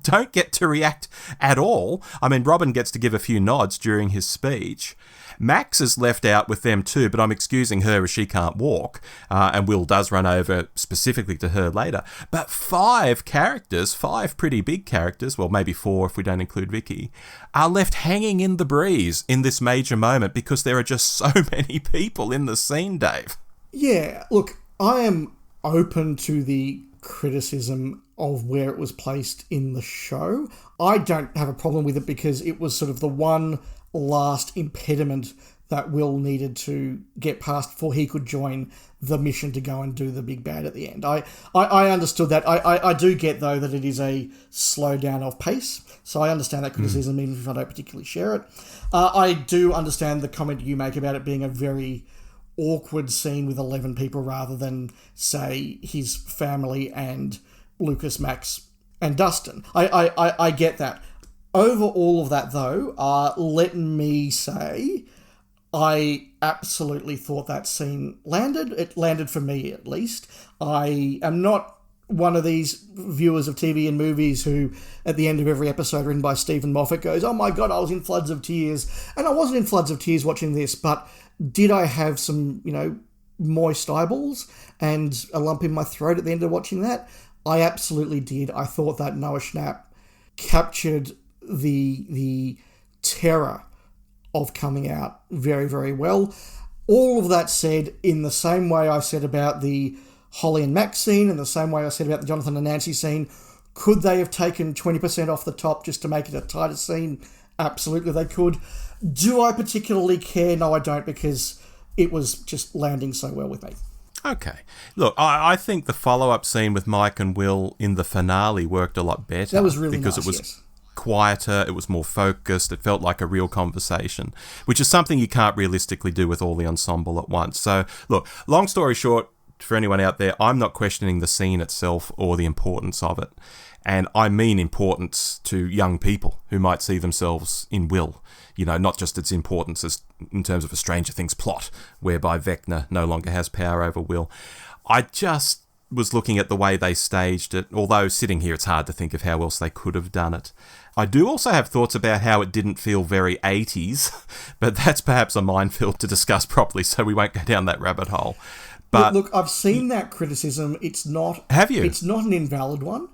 don't get to react at all. I mean, Robin gets to give a few nods during his speech. Max is left out with them too, but I'm excusing her as she can't walk, and Will does run over specifically to her later. But 5 characters, 5 pretty big characters, well, maybe 4 if we don't include Vicky, are left hanging in the breeze in this major moment because there are just so many people in the scene, Dave. Yeah, look, I am open to the criticism of where it was placed in the show. I don't have a problem with it because it was sort of the one last impediment that Will needed to get past before he could join the mission to go and do the big bad at the end. I understood that. I do get, though, that it is a slowdown of pace, so I understand that criticism, even if I don't particularly share it. I do understand the comment you make about it being a very awkward scene with 11 people rather than, say, his family and Lucas, Max, and Dustin. I get that. Over all of that, though, let me say, I absolutely thought that scene landed. It landed for me, at least. I am not one of these viewers of TV and movies who, at the end of every episode written by Stephen Moffat, goes, oh my God, I was in floods of tears. And I wasn't in floods of tears watching this, but did I have some, moist eyeballs and a lump in my throat at the end of watching that? I absolutely did. I thought that Noah Schnapp captured the terror of coming out very, very well. All of that said, in the same way I said about the Holly and Max scene, and the same way I said about the Jonathan and Nancy scene, could they have taken 20% off the top just to make it a tighter scene? Absolutely they could. Do I particularly care? No, I don't, because it was just landing so well with me. Okay. Look, I think the follow-up scene with Mike and Will in the finale worked a lot better. That was really because nice, it was yes. quieter, it was more focused, it felt like a real conversation, which is something you can't realistically do with all the ensemble at once. So, look, long story short, for anyone out there, I'm not questioning the scene itself or the importance of it. And I mean importance to young people who might see themselves in Will. Not just its importance as in terms of a Stranger Things plot, whereby Vecna no longer has power over Will. I just was looking at the way they staged it, although sitting here it's hard to think of how else they could have done it. I do also have thoughts about how it didn't feel very 80s, but that's perhaps a minefield to discuss properly, so we won't go down that rabbit hole. But look, I've seen that criticism. It's not... Have you? It's not an invalid one,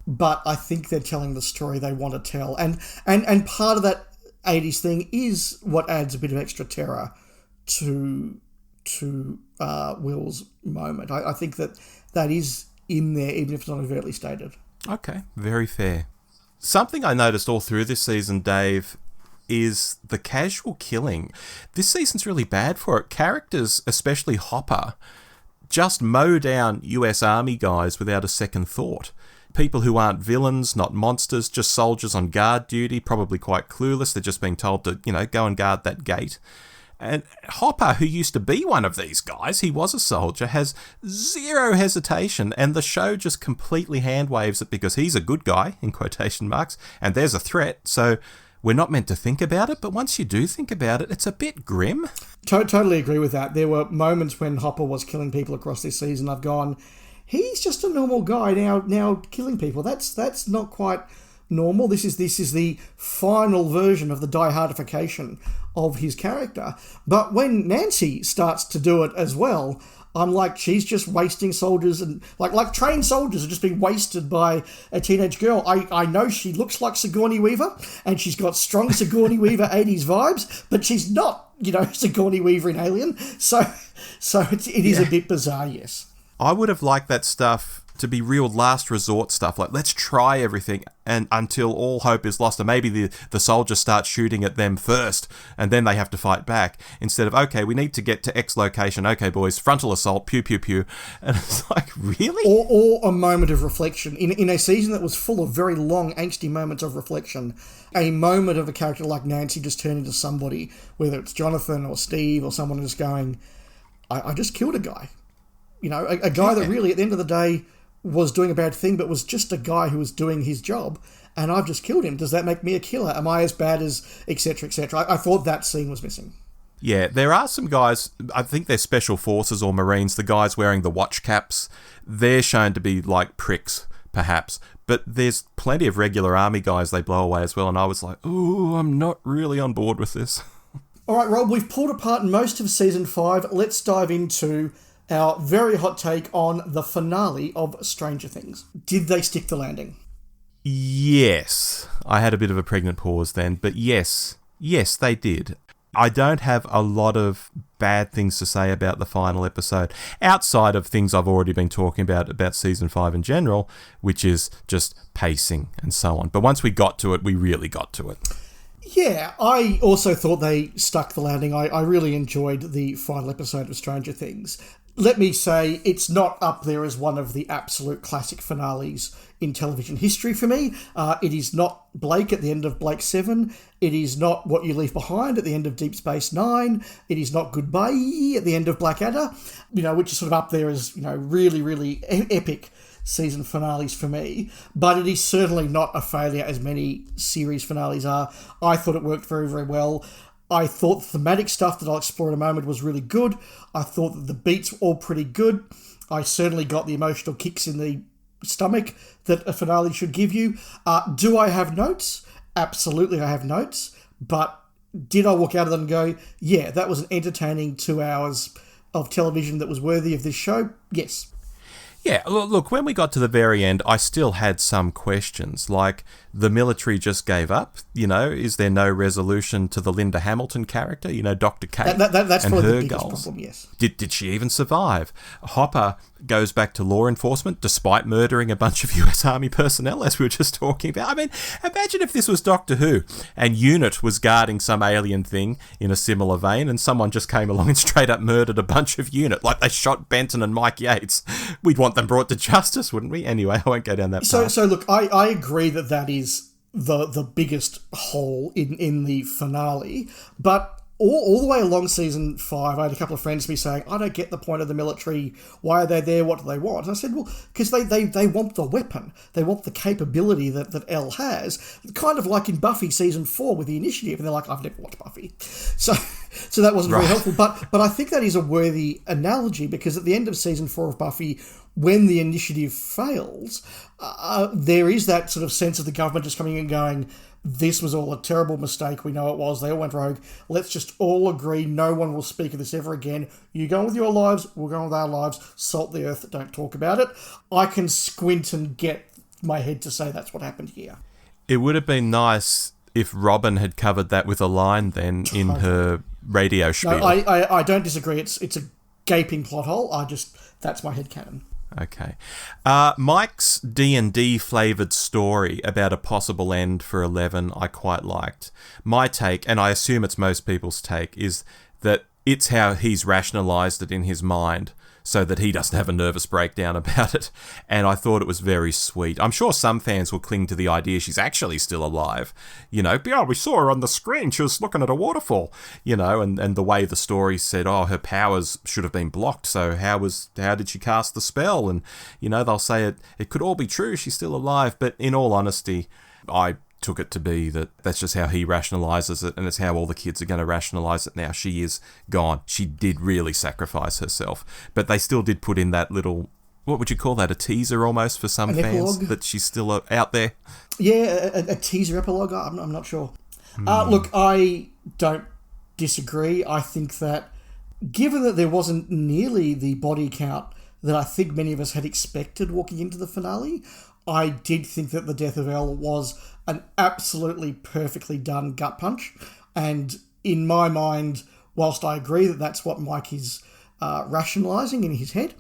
but I think they're telling the story they want to tell. And part of that 80s thing is what adds a bit of extra terror to Will's moment. I think that is in there, even if it's not overtly stated. Okay, very fair. Something I noticed all through this season, Dave, is the casual killing. This season's really bad for it. Characters, especially Hopper, just mow down US Army guys without a second thought. People who aren't villains, not monsters, just soldiers on guard duty, probably quite clueless. They're just being told to, go and guard that gate. And Hopper, who used to be one of these guys, he was a soldier, has zero hesitation, and the show just completely hand-waves it because he's a good guy, in quotation marks, and there's a threat, so we're not meant to think about it, but once you do think about it, it's a bit grim. Totally agree with that. There were moments when Hopper was killing people across this season. I've gone, he's just a normal guy now killing people. That's not quite normal. This is the final version of the diehardification of his character. But when Nancy starts to do it as well, I'm like, she's just wasting soldiers, and like trained soldiers are just being wasted by a teenage girl. I know she looks like Sigourney Weaver, and she's got strong Sigourney Weaver 80s vibes, but she's not, Sigourney Weaver in Alien. So it is a bit bizarre, yes. I would have liked that stuff to be real last resort stuff, like let's try everything and until all hope is lost, and maybe the soldiers start shooting at them first and then they have to fight back, instead of, okay, we need to get to X location, okay boys, frontal assault, pew pew pew. And it's like, really? Or a moment of reflection. In a season that was full of very long, angsty moments of reflection, a moment of a character like Nancy just turning to somebody, whether it's Jonathan or Steve or someone, just going, I just killed a guy. A guy that really, at the end of the day, was doing a bad thing, but was just a guy who was doing his job, and I've just killed him. Does that make me a killer? Am I as bad as etc., etc.? I thought that scene was missing. Yeah, there are some guys, I think they're special forces or Marines, the guys wearing the watch caps, they're shown to be like pricks, perhaps, but there's plenty of regular army guys they blow away as well, and I was like, ooh, I'm not really on board with this. All right, Rob, we've pulled apart most of Season 5. Let's dive into our very hot take on the finale of Stranger Things. Did they stick the landing? Yes. I had a bit of a pregnant pause then, but yes, they did. I don't have a lot of bad things to say about the final episode, outside of things I've already been talking about Season 5 in general, which is just pacing and so on. But once we got to it, we really got to it. Yeah, I also thought they stuck the landing. I really enjoyed the final episode of Stranger Things. Let me say, it's not up there as one of the absolute classic finales in television history for me. It is not Blake at the end of Blake 7. It is not What You Leave Behind at the end of Deep Space Nine. It is not Goodbye at the end of Blackadder, which is sort of up there as, really, really epic season finales for me. But it is certainly not a failure as many series finales are. I thought it worked very, very well. I thought the thematic stuff that I'll explore in a moment was really good. I thought that the beats were all pretty good. I certainly got the emotional kicks in the stomach that a finale should give you. Do I have notes? Absolutely, I have notes. But did I walk out of them and go, yeah, that was an entertaining 2 hours of television that was worthy of this show? Yes. Yeah, look, when we got to the very end, I still had some questions, like the military just gave up, is there no resolution to the Linda Hamilton character, Dr. Kate that's and probably her the biggest goals? problem, yes. Did she even survive? Hopper goes back to law enforcement despite murdering a bunch of US Army personnel, as we were just talking about. I mean, imagine if this was Doctor Who and UNIT was guarding some alien thing in a similar vein and someone just came along and straight up murdered a bunch of UNIT, like they shot Benton and Mike Yates. We'd want them brought to justice, wouldn't we? Anyway, I won't go down that path. So look, I agree that is the biggest hole in the finale, but all the way along Season 5, I had a couple of friends to me saying, I don't get the point of the military. Why are they there? What do they want? And I said, well, because they want the weapon. They want the capability that Elle has. Kind of like in Buffy Season 4 with the Initiative. And they're like, I've never watched Buffy. So that wasn't very helpful. But I think that is a worthy analogy, because at the end of Season 4 of Buffy, when the initiative fails, there is that sort of sense of the government just coming in and going, this was all a terrible mistake. We know it was. They all went rogue. Let's just all agree no one will speak of this ever again. You go on with your lives. We'll go on with our lives. Salt the earth. Don't talk about it. I can squint and get my head to say that's what happened here. It would have been nice if Robin had covered that with a line then in her radio spiel. No, I don't disagree. It's a gaping plot hole. That's my headcanon. Okay. Mike's D&D flavoured story about a possible end for 11 I quite liked. My take, and I assume it's most people's take, is that it's how he's rationalised it in his mind so that he doesn't have a nervous breakdown about it. And I thought it was very sweet. I'm sure some fans will cling to the idea she's actually still alive. You know, yeah, we saw her on the screen. She was looking at a waterfall, you know, and the way the story said, oh, her powers should have been blocked. So how did she cast the spell? And, you know, they'll say it could all be true. She's still alive. But in all honesty, I took it to be that's just how he rationalises it, and it's how all the kids are going to rationalise it now. She is gone. She did really sacrifice herself. But they still did put in that little, what would you call that, a teaser almost for some fans, that she's still out there? Yeah, a teaser epilogue, I'm not sure. Look, I don't disagree. I think that given that there wasn't nearly the body count that I think many of us had expected walking into the finale, I did think that the death of Elle was an absolutely perfectly done gut punch. And in my mind, whilst I agree that that's what Mike is rationalising in his head,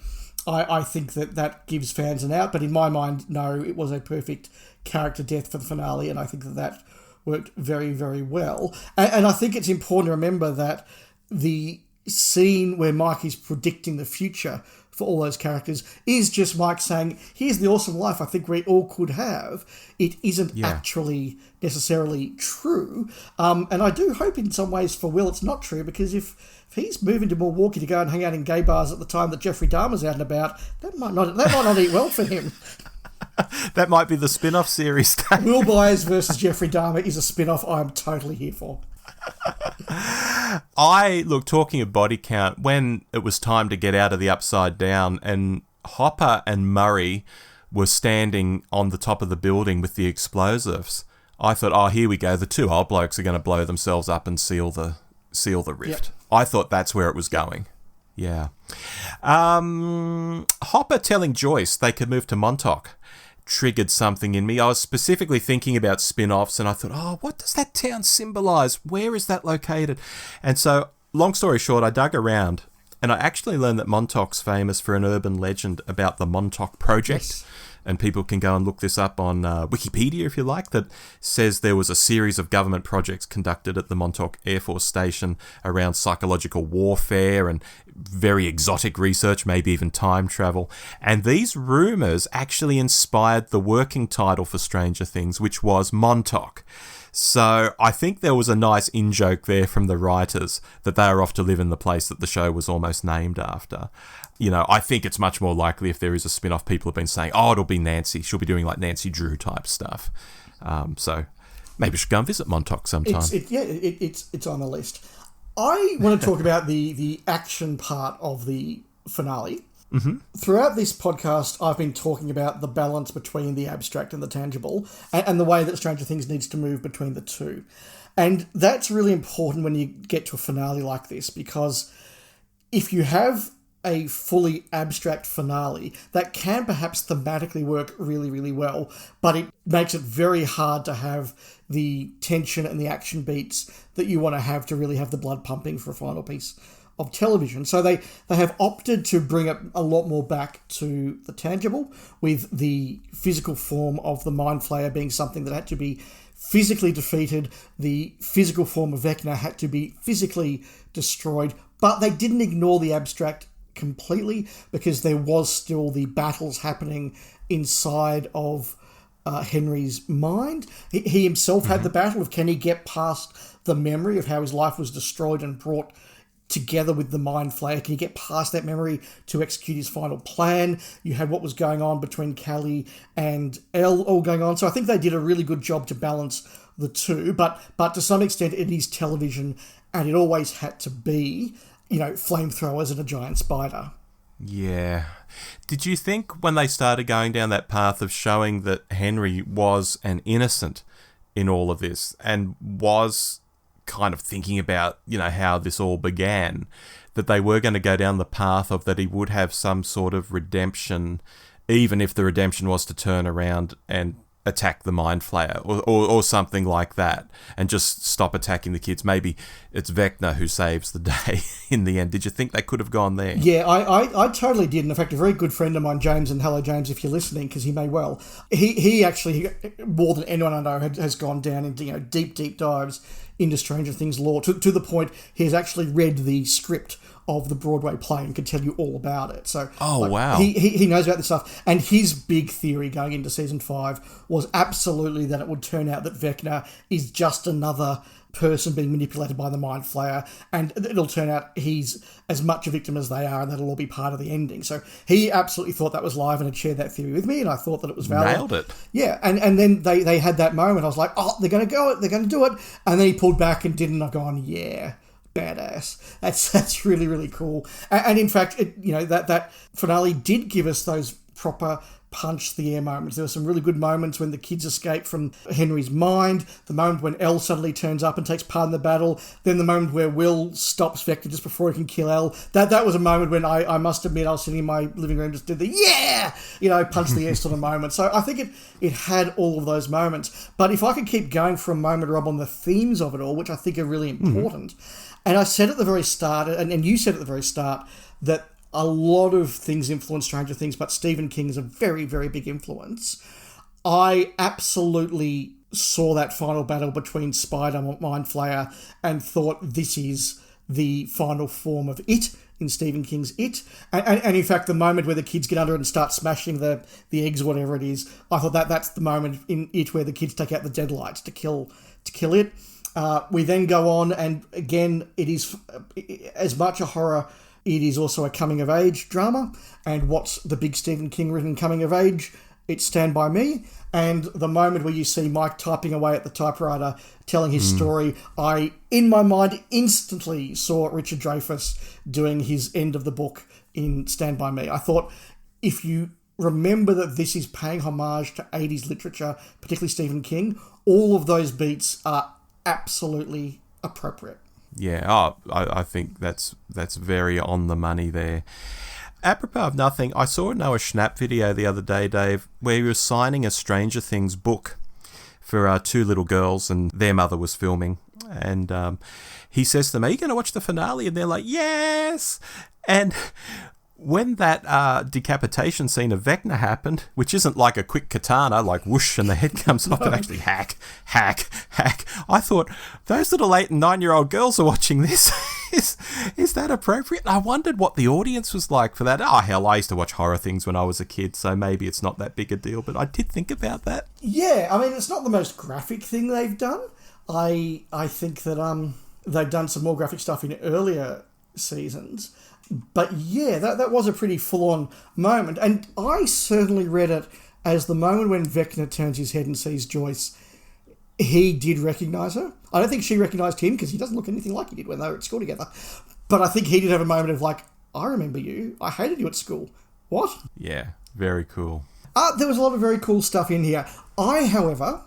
I think that gives fans an out. But in my mind, no, it was a perfect character death for the finale, and I think that worked very, very well. And I think it's important to remember that the scene where Mike is predicting the future for all those characters is just Mike saying, here's the awesome life I think we all could have. It isn't actually necessarily true. And I do hope in some ways for Will it's not true, because if he's moving to Milwaukee to go and hang out in gay bars at the time that Jeffrey Dahmer's out and about, that might not eat well for him. That might be the spin-off series. Will Byers versus Jeffrey Dahmer is a spin-off I'm totally here for. Talking of body count, when it was time to get out of the Upside Down and Hopper and Murray were standing on the top of the building with the explosives, I thought, oh, here we go. The two old blokes are going to blow themselves up and seal the rift. Yep. I thought that's where it was going. Yeah. Hopper telling Joyce they could move to Montauk triggered something in me. I was specifically thinking about spin-offs, and I thought, oh, what does that town symbolise? Where is that located? And so, long story short, I dug around, and I actually learned that Montauk's famous for an urban legend about the Montauk Project. Yes. And people can go and look this up on Wikipedia, if you like, that says there was a series of government projects conducted at the Montauk Air Force Station around psychological warfare and very exotic research, maybe even time travel. And these rumours actually inspired the working title for Stranger Things, which was Montauk. So I think there was a nice in-joke there from the writers that they were off to live in the place that the show was almost named after. You know, I think it's much more likely if there is a spin-off, people have been saying, oh, it'll be Nancy. She'll be doing like Nancy Drew type stuff. So maybe we should go and visit Montauk sometime. It's on the list. I want to talk about the action part of the finale. Mm-hmm. Throughout this podcast, I've been talking about the balance between the abstract and the tangible, and the way that Stranger Things needs to move between the two. And that's really important when you get to a finale like this, because if you have a fully abstract finale, that can perhaps thematically work really, really well, but it makes it very hard to have the tension and the action beats that you want to really have the blood pumping for a final piece of television. So they have opted to bring it a lot more back to the tangible, with the physical form of the Mind Flayer being something that had to be physically defeated. The physical form of Vecna had to be physically destroyed, but they didn't ignore the abstract completely, because there was still the battles happening inside of Henry's mind. He himself had the battle of, can he get past the memory of how his life was destroyed and brought together with the Mind Flayer? Can he get past that memory to execute his final plan? You had what was going on between Callie and Elle all going on. So I think they did a really good job to balance the two, but to some extent it is television, and it always had to be, you know, flamethrowers and a giant spider. Yeah. Did you think when they started going down that path of showing that Henry was an innocent in all of this and was kind of thinking about, how this all began, that they were going to go down the path of that he would have some sort of redemption, even if the redemption was to turn around and attack the Mind Flayer or something like that and just stop attacking the kids? Maybe it's Vecna who saves the day in the end. Did you think they could have gone there? Yeah, I totally did. And in fact, a very good friend of mine, James, and hello James if you're listening, because he may well, he actually, more than anyone I know, has gone down into deep dives into Stranger Things lore to the point he has actually read the script of the Broadway play and could tell you all about it. So, wow. He knows about this stuff. And his big theory going into season 5 was absolutely that it would turn out that Vecna is just another person being manipulated by the Mind Flayer, and it'll turn out he's as much a victim as they are, and that'll all be part of the ending. So he absolutely thought that was live and had shared that theory with me, and I thought that it was valid. Nailed it. Yeah, and then they had that moment. I was like, oh, they're going to go it, they're going to do it. And then he pulled back and didn't. I've gone, yeah, badass. That's really, really cool. And in fact, that finale did give us those proper punch the air moments. There were some really good moments when the kids escape from Henry's mind, the moment when Elle suddenly turns up and takes part in the battle, then the moment where Will stops Vector just before he can kill Elle. That was a moment when I must admit I was sitting in my living room, just did the punch the air sort of moment. So I think it had all of those moments. But if I could keep going for a moment, Rob, on the themes of it all, which I think are really important, and I said at the very start, and you said at the very start, that a lot of things influence Stranger Things, but Stephen King is a very, very big influence. I absolutely saw that final battle between Spider and Mind Flayer and thought this is the final form of It in Stephen King's It. And in fact, the moment where the kids get under it and start smashing the eggs or whatever it is, I thought that's the moment in It where the kids take out the deadlights to kill it. We then go on, and again, it is as much a horror. It is also a coming-of-age drama, and what's the big Stephen King-written coming-of-age? It's Stand By Me, and the moment where you see Mike typing away at the typewriter, telling his story, I, in my mind, instantly saw Richard Dreyfuss doing his end of the book in Stand By Me. I thought, if you remember that this is paying homage to 80s literature, particularly Stephen King, all of those beats are absolutely appropriate. Yeah, I think that's very on the money there. Apropos of nothing, I saw a Noah Schnapp video the other day, Dave, where he was signing a Stranger Things book for two little girls, and their mother was filming. And he says to them, are you going to watch the finale? And they're like, yes! And when that decapitation scene of Vecna happened, which isn't like a quick katana, like whoosh and the head comes off, and actually hack, I thought, those little 8 and 9-year-old girls are watching this. Is that appropriate? And I wondered what the audience was like for that. Oh, hell, I used to watch horror things when I was a kid, so maybe it's not that big a deal, but I did think about that. Yeah, I mean, it's not the most graphic thing they've done. I think that they've done some more graphic stuff in earlier seasons. But yeah, that was a pretty full-on moment. And I certainly read it as the moment when Vecna turns his head and sees Joyce. He did recognise her. I don't think she recognised him because he doesn't look anything like he did when they were at school together. But I think he did have a moment of like, I remember you. I hated you at school. What? Yeah, very cool. There was a lot of very cool stuff in here. I, however,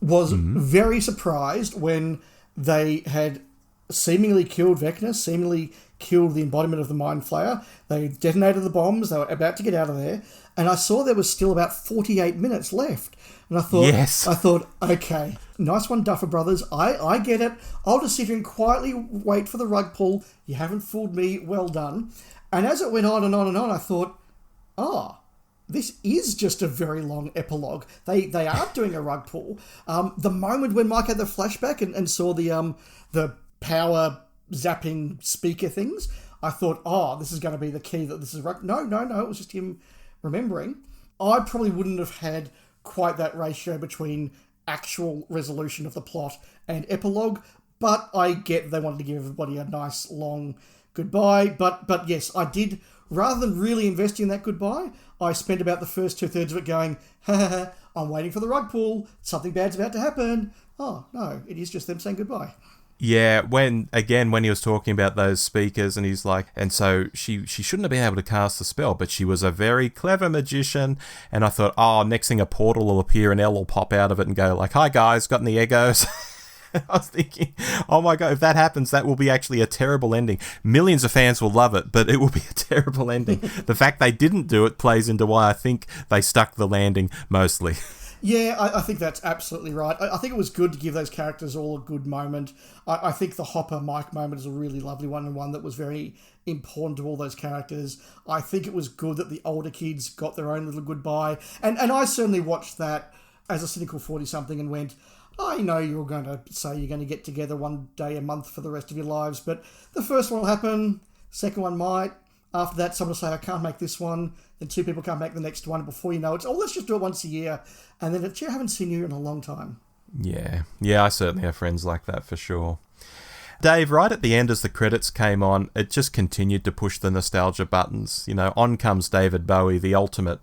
was very surprised when they had seemingly killed Vecna, seemingly killed the embodiment of the Mind Flayer. They detonated the bombs. They were about to get out of there. And I saw there was still about 48 minutes left. And I thought, okay, nice one, Duffer Brothers. I get it. I'll just sit here and quietly wait for the rug pull. You haven't fooled me. Well done. And as it went on and on and on, I thought, this is just a very long epilogue. They are doing a rug pull. The moment when Mike had the flashback and saw the power zapping speaker things, I thought, this is going to be the key that this is rug. No, it was just him remembering. I probably wouldn't have had quite that ratio between actual resolution of the plot and epilogue, but I get they wanted to give everybody a nice long goodbye. But yes, I did, rather than really investing in that goodbye, I spent about the first 2/3 of it going, I'm waiting for the rug pull. Something bad's about to happen. Oh, no, it is just them saying goodbye. Yeah, when he was talking about those speakers, and he's like, and so she shouldn't have been able to cast the spell, but she was a very clever magician. And I thought, oh, next thing a portal will appear and Elle will pop out of it and go like, hi guys, got any egos? I was thinking, oh my god, if that happens, that will be actually a terrible ending. Millions of fans will love it, but it will be a terrible ending. The fact they didn't do it plays into why I think they stuck the landing mostly. Yeah, I think that's absolutely right. I think it was good to give those characters all a good moment. I think the Hopper Mike moment is a really lovely one, and one that was very important to all those characters. I think it was good that the older kids got their own little goodbye. And I certainly watched that as a cynical 40-something and went, I know you're going to say you're going to get together one day a month for the rest of your lives, but the first one will happen, second one might. After that, someone will say, I can't make this one. Then two people can't make the next one. Before you know it, let's just do it once a year. And then I haven't seen you in a long time. Yeah, I certainly have friends like that for sure. Dave, right at the end as the credits came on, it just continued to push the nostalgia buttons. You know, on comes David Bowie, the ultimate,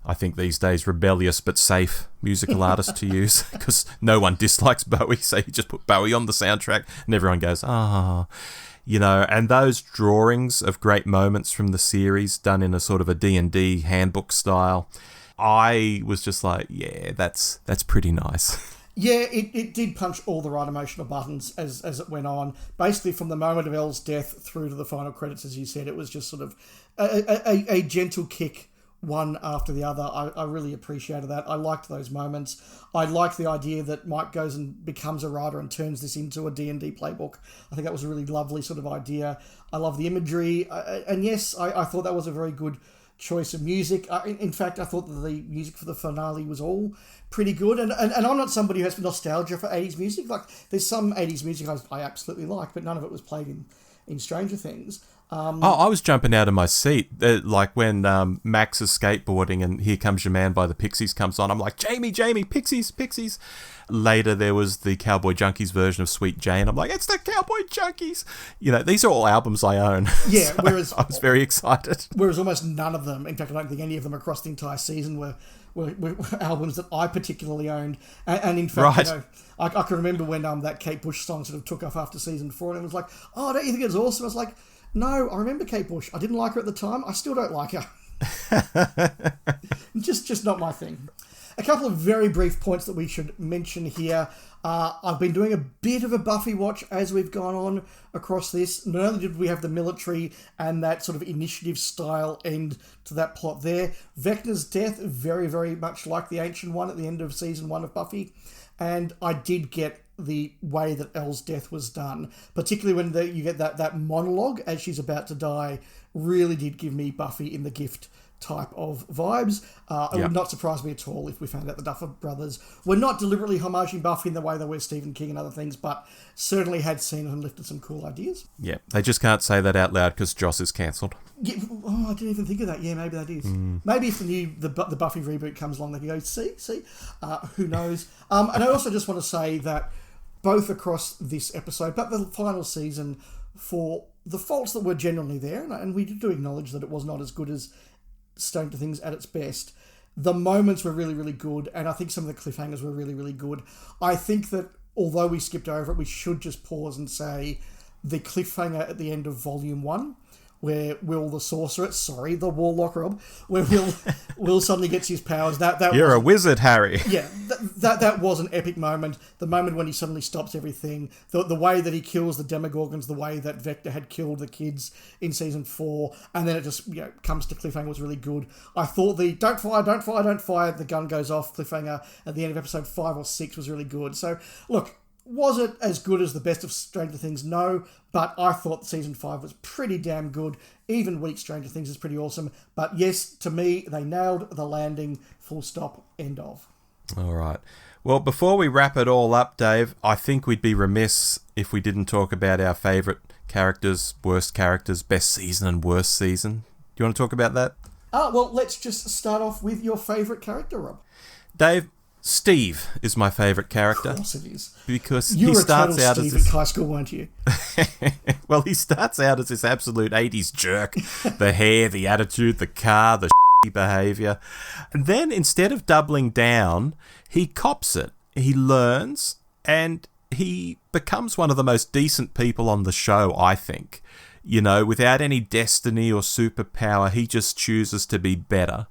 I think these days, rebellious but safe musical artist to use, because no one dislikes Bowie, so you just put Bowie on the soundtrack and everyone goes, ah. You know, and those drawings of great moments from the series done in a sort of a D&D handbook style, I was just like, yeah, that's pretty nice. Yeah, it did punch all the right emotional buttons as it went on. Basically, from the moment of Elle's death through to the final credits, as you said, it was just sort of a gentle kick, one after the other. I really appreciated that. I liked those moments. I liked the idea that Mike goes and becomes a writer and turns this into a D&D playbook. I think that was a really lovely sort of idea. I love the imagery. And yes, I thought that was a very good choice of music. In fact, I thought that the music for the finale was all pretty good. And I'm not somebody who has nostalgia for 80s music. Like, there's some 80s music I absolutely like, but none of it was played in Stranger Things. I was jumping out of my seat, like when Max is skateboarding and Here Comes Your Man by the Pixies comes on. I'm like, Jamie, Pixies. Later, there was the Cowboy Junkies version of Sweet Jane. I'm like, it's the Cowboy Junkies. You know, these are all albums I own. Yeah, so whereas I was very excited. Whereas almost none of them, in fact, I don't think any of them across the entire season were albums that I particularly owned. And in fact, right. You know, I can remember when that Kate Bush song sort of took off after season 4, and it was like, oh, don't you think it's awesome? I was like, no, I remember Kate Bush. I didn't like her at the time. I still don't like her. just not my thing. A couple of very brief points that we should mention here. I've been doing a bit of a Buffy watch as we've gone on across this. Not only did we have the military and that sort of initiative style end to that plot there, Vecna's death, very, very much like the Ancient One at the end of season 1 of Buffy. And I did get the way that Elle's death was done, particularly when you get that monologue as she's about to die, really did give me Buffy in the Gift type of vibes. It would not surprise me at all if we found out the Duffer Brothers were not deliberately homaging Buffy in the way they were Stephen King and other things, but certainly had seen and lifted some cool ideas. Yeah, they just can't say that out loud because Joss is cancelled. Yeah, I didn't even think of that. Yeah, maybe that is. Maybe if the Buffy reboot comes along, they can go, see? Who knows? And I also just want to say that both across this episode, but the final season, for the faults that were genuinely there, and we do acknowledge that it was not as good as Stranger Things at its best, the moments were really, really good, and I think some of the cliffhangers were really, really good. I think that although we skipped over it, we should just pause and say the cliffhanger at the end of Volume 1, where Will the Sorcerer, the Warlock, Rob, where Will suddenly gets his powers. That You're a wizard, Harry. Yeah, that was an epic moment. The moment when he suddenly stops everything, the way that he kills the Demogorgons, the way that Vecna had killed the kids in season 4, and then it just comes to cliffhanger was really good. I thought the don't fire, the gun goes off cliffhanger at the end of episode 5 or 6 was really good. So look, was it as good as the best of Stranger Things? No, but I thought season 5 was pretty damn good. Even weak Stranger Things is pretty awesome. But yes, to me, they nailed the landing, full stop, end of. All right. Well, before we wrap it all up, Dave, I think we'd be remiss if we didn't talk about our favourite characters, worst characters, best season and worst season. Do you want to talk about that? Well, let's just start off with your favourite character, Rob. Dave, Steve is my favourite character. Of course it is. Because you he starts out Steve as this... at high school, weren't you? Well, he starts out as this absolute 80s jerk. The hair, the attitude, the car, the behaviour. And then instead of doubling down, he cops it. He learns, and he becomes one of the most decent people on the show, I think. You know, without any destiny or superpower, he just chooses to be better.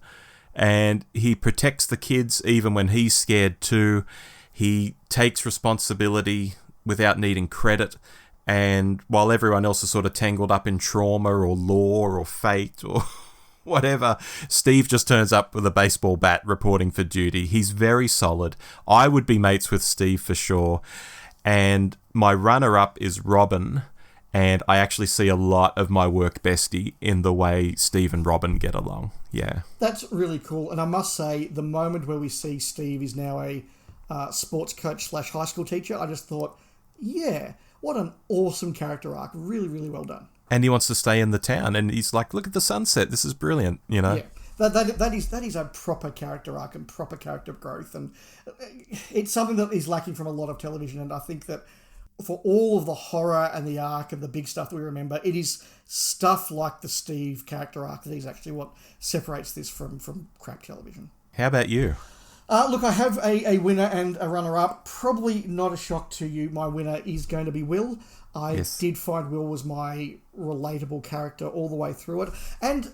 And he protects the kids even when he's scared too. He takes responsibility without needing credit. And while everyone else is sort of tangled up in trauma or lore or fate or whatever, Steve just turns up with a baseball bat reporting for duty. He's very solid. I would be mates with Steve for sure. And my runner-up is Robin. And I actually see a lot of my work bestie in the way Steve and Robin get along. Yeah. That's really cool. And I must say, the moment where we see Steve is now a sports coach / high school teacher, I just thought, yeah, what an awesome character arc. Really, really well done. And he wants to stay in the town. And he's like, look at the sunset. This is brilliant, you know? Yeah. That is a proper character arc and proper character growth. And it's something that is lacking from a lot of television. And I think that for all of the horror and the arc and the big stuff that we remember, it is stuff like the Steve character arc that is actually what separates this from crap television. How about you? Look, I have a winner and a runner-up. Probably not a shock to you. My winner is going to be Will. I did find Will was my relatable character all the way through it. And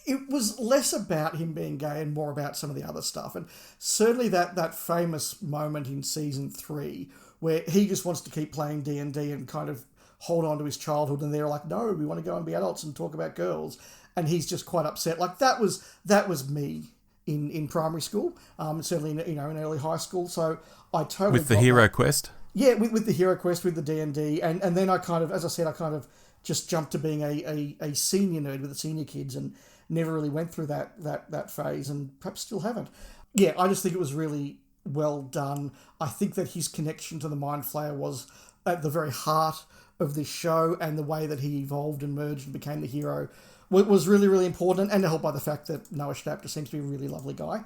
it was less about him being gay and more about some of the other stuff. And certainly that famous moment in season 3 where he just wants to keep playing D&D and kind of hold on to his childhood, and they're like, no, we want to go and be adults and talk about girls. And he's just quite upset. Like, that was me in primary school, certainly in early high school. So I totally with the hero quest. Yeah, with the hero quest, with the D&D, and then I kind of, as I said, I kind of just jumped to being a senior nerd with the senior kids, and never really went through that phase, and perhaps still haven't. Yeah, I just think it was really well done. I think that his connection to the Mind Flayer was at the very heart of this show, and the way that he evolved and merged and became the hero was really, really important, and helped by the fact that Noah Schnapp just seems to be a really lovely guy.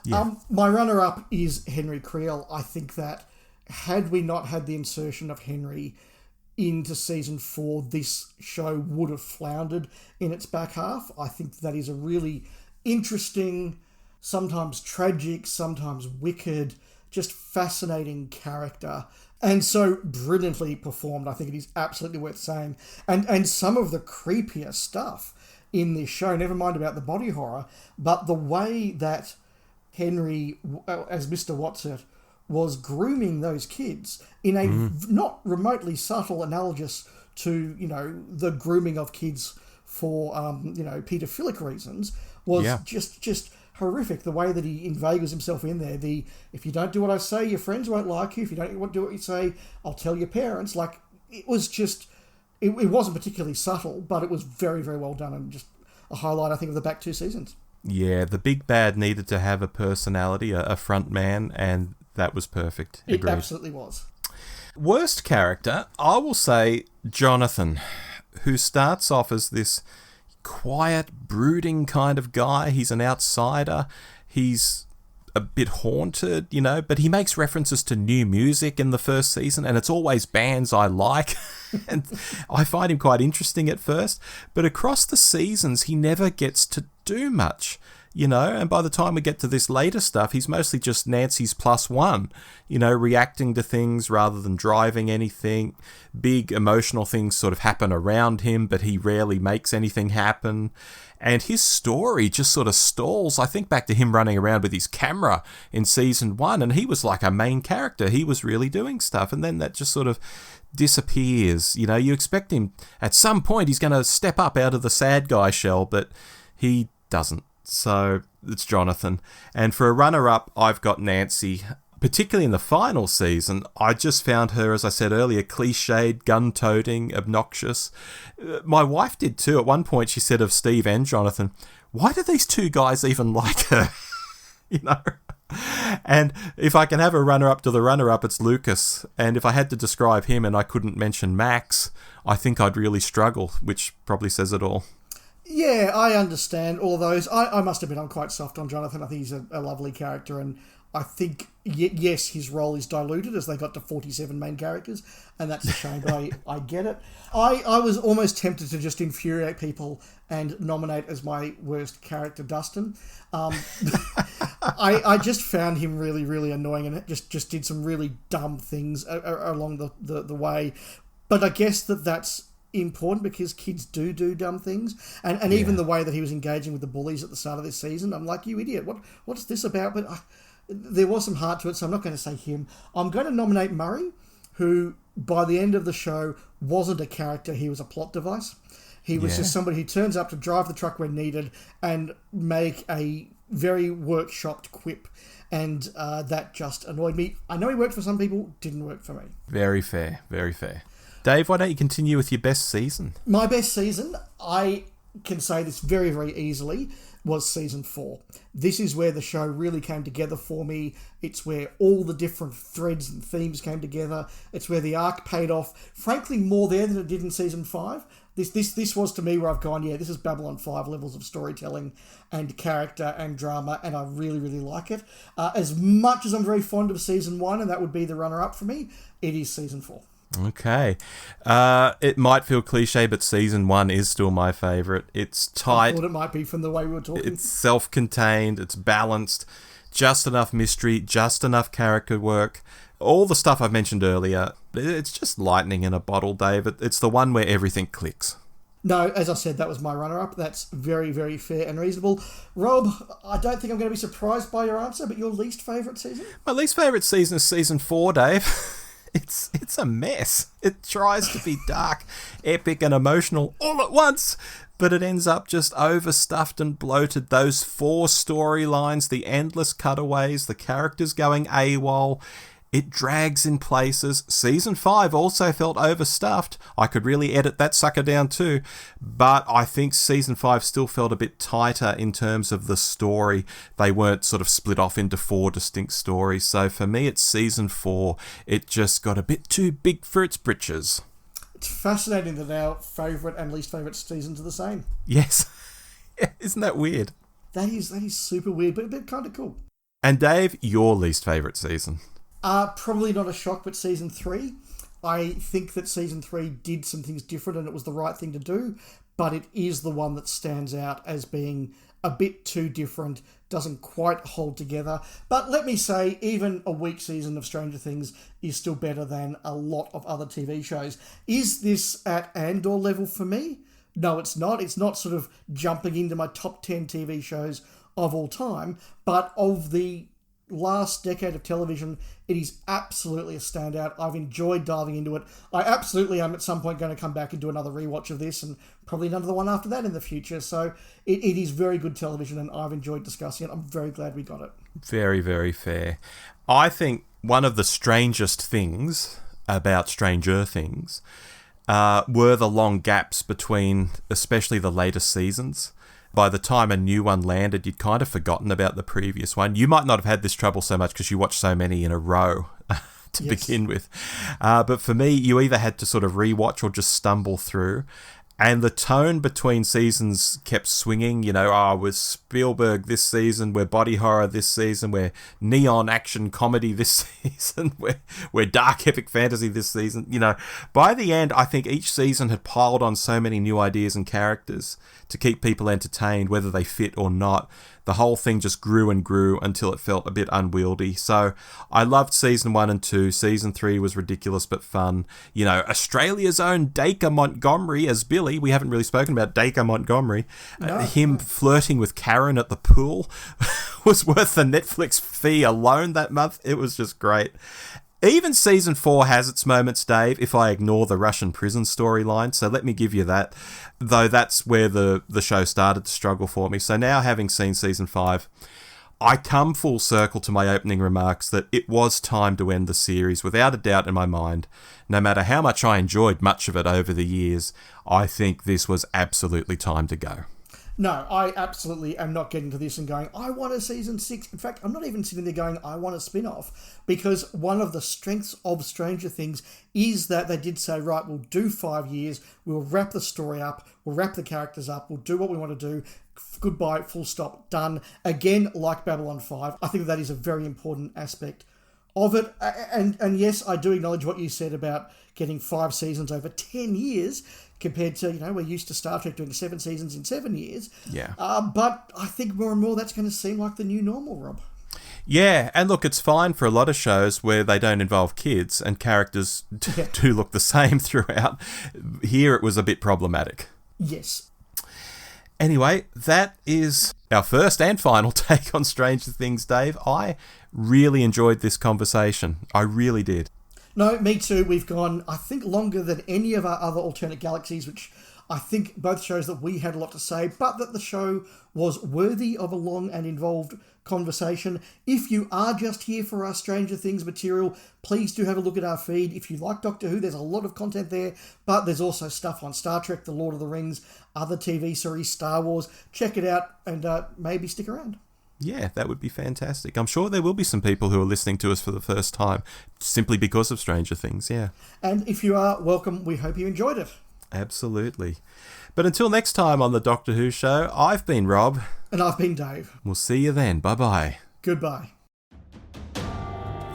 Yeah. My runner-up is Henry Creel. I think that had we not had the insertion of Henry into season 4, this show would have floundered in its back half. I think that is a really interesting, sometimes tragic, sometimes wicked, just fascinating character, and so brilliantly performed. I think it is absolutely worth saying. And some of the creepier stuff in this show, never mind about the body horror, but the way that Henry, as Mr. Watson, was grooming those kids in a not remotely subtle analogous to, the grooming of kids for, paedophilic reasons, was just horrific. The way that he inveigles himself in there, if you don't do what I say, your friends won't like you. If you don't do what you say, I'll tell your parents. Like, it was just, it wasn't particularly subtle, but it was very, very well done, and just a highlight, I think, of the back 2 seasons. Yeah, the big bad needed to have a personality, a front man, and that was perfect. Agreed. It absolutely was. Worst character, I will say Jonathan, who starts off as this quiet, brooding kind of guy. He's an outsider. He's a bit haunted, but he makes references to new music in the first season, and it's always bands I like. And I find him quite interesting at first, but across the seasons, he never gets to do much. And by the time we get to this later stuff, he's mostly just Nancy's +1, reacting to things rather than driving anything. Big emotional things sort of happen around him, but he rarely makes anything happen. And his story just sort of stalls. I think back to him running around with his camera in season 1, and he was like a main character. He was really doing stuff, and then that just sort of disappears. You expect him, at some point, he's going to step up out of the sad guy shell, but he doesn't. So it's Jonathan. And for a runner-up, I've got Nancy. Particularly in the final season, I just found her, as I said earlier, cliched, gun-toting, obnoxious. My wife did too. At one point, she said of Steve and Jonathan, why do these 2 guys even like her? And if I can have a runner-up to the runner-up, it's Lucas. And if I had to describe him and I couldn't mention Max, I think I'd really struggle, which probably says it all. Yeah, I understand all of those. I must admit I'm quite soft on Jonathan. I think he's a lovely character, and I think, yes, his role is diluted as they got to 47 main characters, and that's a shame, but I get it. I was almost tempted to just infuriate people and nominate as my worst character Dustin. I just found him really, really annoying, and just did some really dumb things along the way. But I guess that's important because kids do dumb things, and even the way that he was engaging with the bullies at the start of this season, I'm like, you idiot, what's this about? But there was some heart to it, so I'm not going to say him. I'm going to nominate Murray, who by the end of the show wasn't a character, he was a plot device. He was just somebody who turns up to drive the truck when needed and make a very workshopped quip, and that just annoyed me. I know he worked for some people, didn't work for me. Very fair, very fair. Dave, why don't you continue with your best season? My best season, I can say this very, very easily, was season 4. This is where the show really came together for me. It's where all the different threads and themes came together. It's where the arc paid off, frankly, more there than it did in season 5. This was to me where I've gone, this is Babylon 5 levels of storytelling and character and drama, and I really, really like it. As much as I'm very fond of season 1, and that would be the runner-up for me, it is season 4. Okay. It might feel cliche, but season 1 is still my favourite. It's tight. I thought it might be from the way we were talking. It's self-contained. It's balanced. Just enough mystery. Just enough character work. All the stuff I've mentioned earlier. It's just lightning in a bottle, Dave. It's the one where everything clicks. No, as I said, that was my runner-up. That's very, very fair and reasonable. Rob, I don't think I'm going to be surprised by your answer, but your least favourite season? My least favourite season is season 4, Dave. It's a mess. It tries to be dark, epic and emotional all at once, but it ends up just overstuffed and bloated. Those 4 storylines, the endless cutaways, the characters going AWOL, it drags in places. Season 5 also felt overstuffed. I could really edit that sucker down too, but I think season 5 still felt a bit tighter in terms of the story. They weren't sort of split off into 4 distinct stories. So for me, it's season 4. It just got a bit too big for its britches. It's fascinating that our favourite and least favourite seasons are the same. Yes. Isn't that weird? That is super weird, but kind of cool. And Dave, your least favourite season? Probably not a shock, but season 3. I think that season 3 did some things different and it was the right thing to do, but it is the one that stands out as being a bit too different, doesn't quite hold together. But let me say, even a weak season of Stranger Things is still better than a lot of other TV shows. Is this at Andor level for me? No, it's not. It's not sort of jumping into my top 10 TV shows of all time, but of the last decade of television, it is absolutely a standout. I've enjoyed diving into it. I absolutely am at some point going to come back and do another rewatch of this, and probably another one after that in the future. So it is very good television, and I've enjoyed discussing it. I'm very glad we got it. Very, very fair. I think one of the strangest things about Stranger Things were the long gaps between, especially the latest seasons. By the time a new one landed, you'd kind of forgotten about the previous one. You might not have had this trouble so much because you watched so many in a row to begin with. But for me, you either had to sort of rewatch or just stumble through. And the tone between seasons kept swinging. We're Spielberg this season, we're body horror this season, we're neon action comedy this season, we're dark epic fantasy this season. By the end, I think each season had piled on so many new ideas and characters to keep people entertained, whether they fit or not. The whole thing just grew and grew until it felt a bit unwieldy. So I loved season 1 and 2. Season 3 was ridiculous but fun. Australia's own Dacre Montgomery as Billy. We haven't really spoken about Dacre Montgomery. Him flirting with Karen at the pool was worth the Netflix fee alone that month. It was just great. Even season 4 has its moments, Dave, if I ignore the Russian prison storyline, so let me give you that, though that's where the show started to struggle for me. So now, having seen season 5, I come full circle to my opening remarks that it was time to end the series, without a doubt in my mind. No matter how much I enjoyed much of it over the years, I think this was absolutely time to go. No, I absolutely am not getting to this and going, I want a season 6. In fact, I'm not even sitting there going, I want a spin-off, because one of the strengths of Stranger Things is that they did say, right, we'll do 5 years, we'll wrap the story up, we'll wrap the characters up, we'll do what we want to do, goodbye, full stop, done. Again, like Babylon 5, I think that is a very important aspect of it. And yes, I do acknowledge what you said about getting 5 seasons over 10 years, compared to, we're used to Star Trek doing 7 seasons in 7 years. Yeah. But I think more and more that's going to seem like the new normal, Rob. Yeah, and look, it's fine for a lot of shows where they don't involve kids and characters do look the same throughout. Here it was a bit problematic. Yes. Anyway, that is our first and final take on Stranger Things, Dave. I really enjoyed this conversation. I really did. No, me too. We've gone, I think, longer than any of our other Alternate Galaxies, which I think both shows that we had a lot to say, but that the show was worthy of a long and involved conversation. If you are just here for our Stranger Things material, please do have a look at our feed. If you like Doctor Who, there's a lot of content there, but there's also stuff on Star Trek, The Lord of the Rings, other TV series, Star Wars. Check it out and maybe stick around. Yeah, that would be fantastic. I'm sure there will be some people who are listening to us for the first time simply because of Stranger Things, yeah. And if you are, welcome. We hope you enjoyed it. Absolutely. But until next time on the Doctor Who Show, I've been Rob. And I've been Dave. We'll see you then. Bye-bye. Goodbye.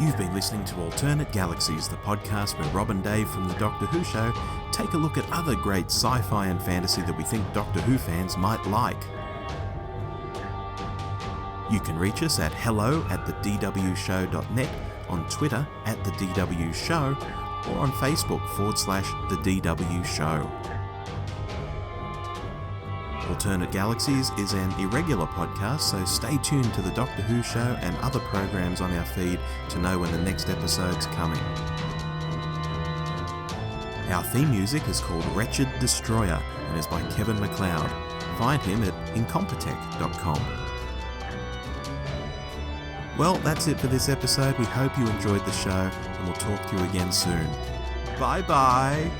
You've been listening to Alternate Galaxies, the podcast where Rob and Dave from the Doctor Who Show take a look at other great sci-fi and fantasy that we think Doctor Who fans might like. You can reach us at hello@thedwshow.net, on Twitter @thedwshow, or on Facebook /The DW Show. Alternate Galaxies is an irregular podcast, so stay tuned to the Doctor Who Show and other programs on our feed to know when the next episode's coming. Our theme music is called Wretched Destroyer and is by Kevin MacLeod. Find him at incompetech.com. Well, that's it for this episode. We hope you enjoyed the show, and we'll talk to you again soon. Bye-bye!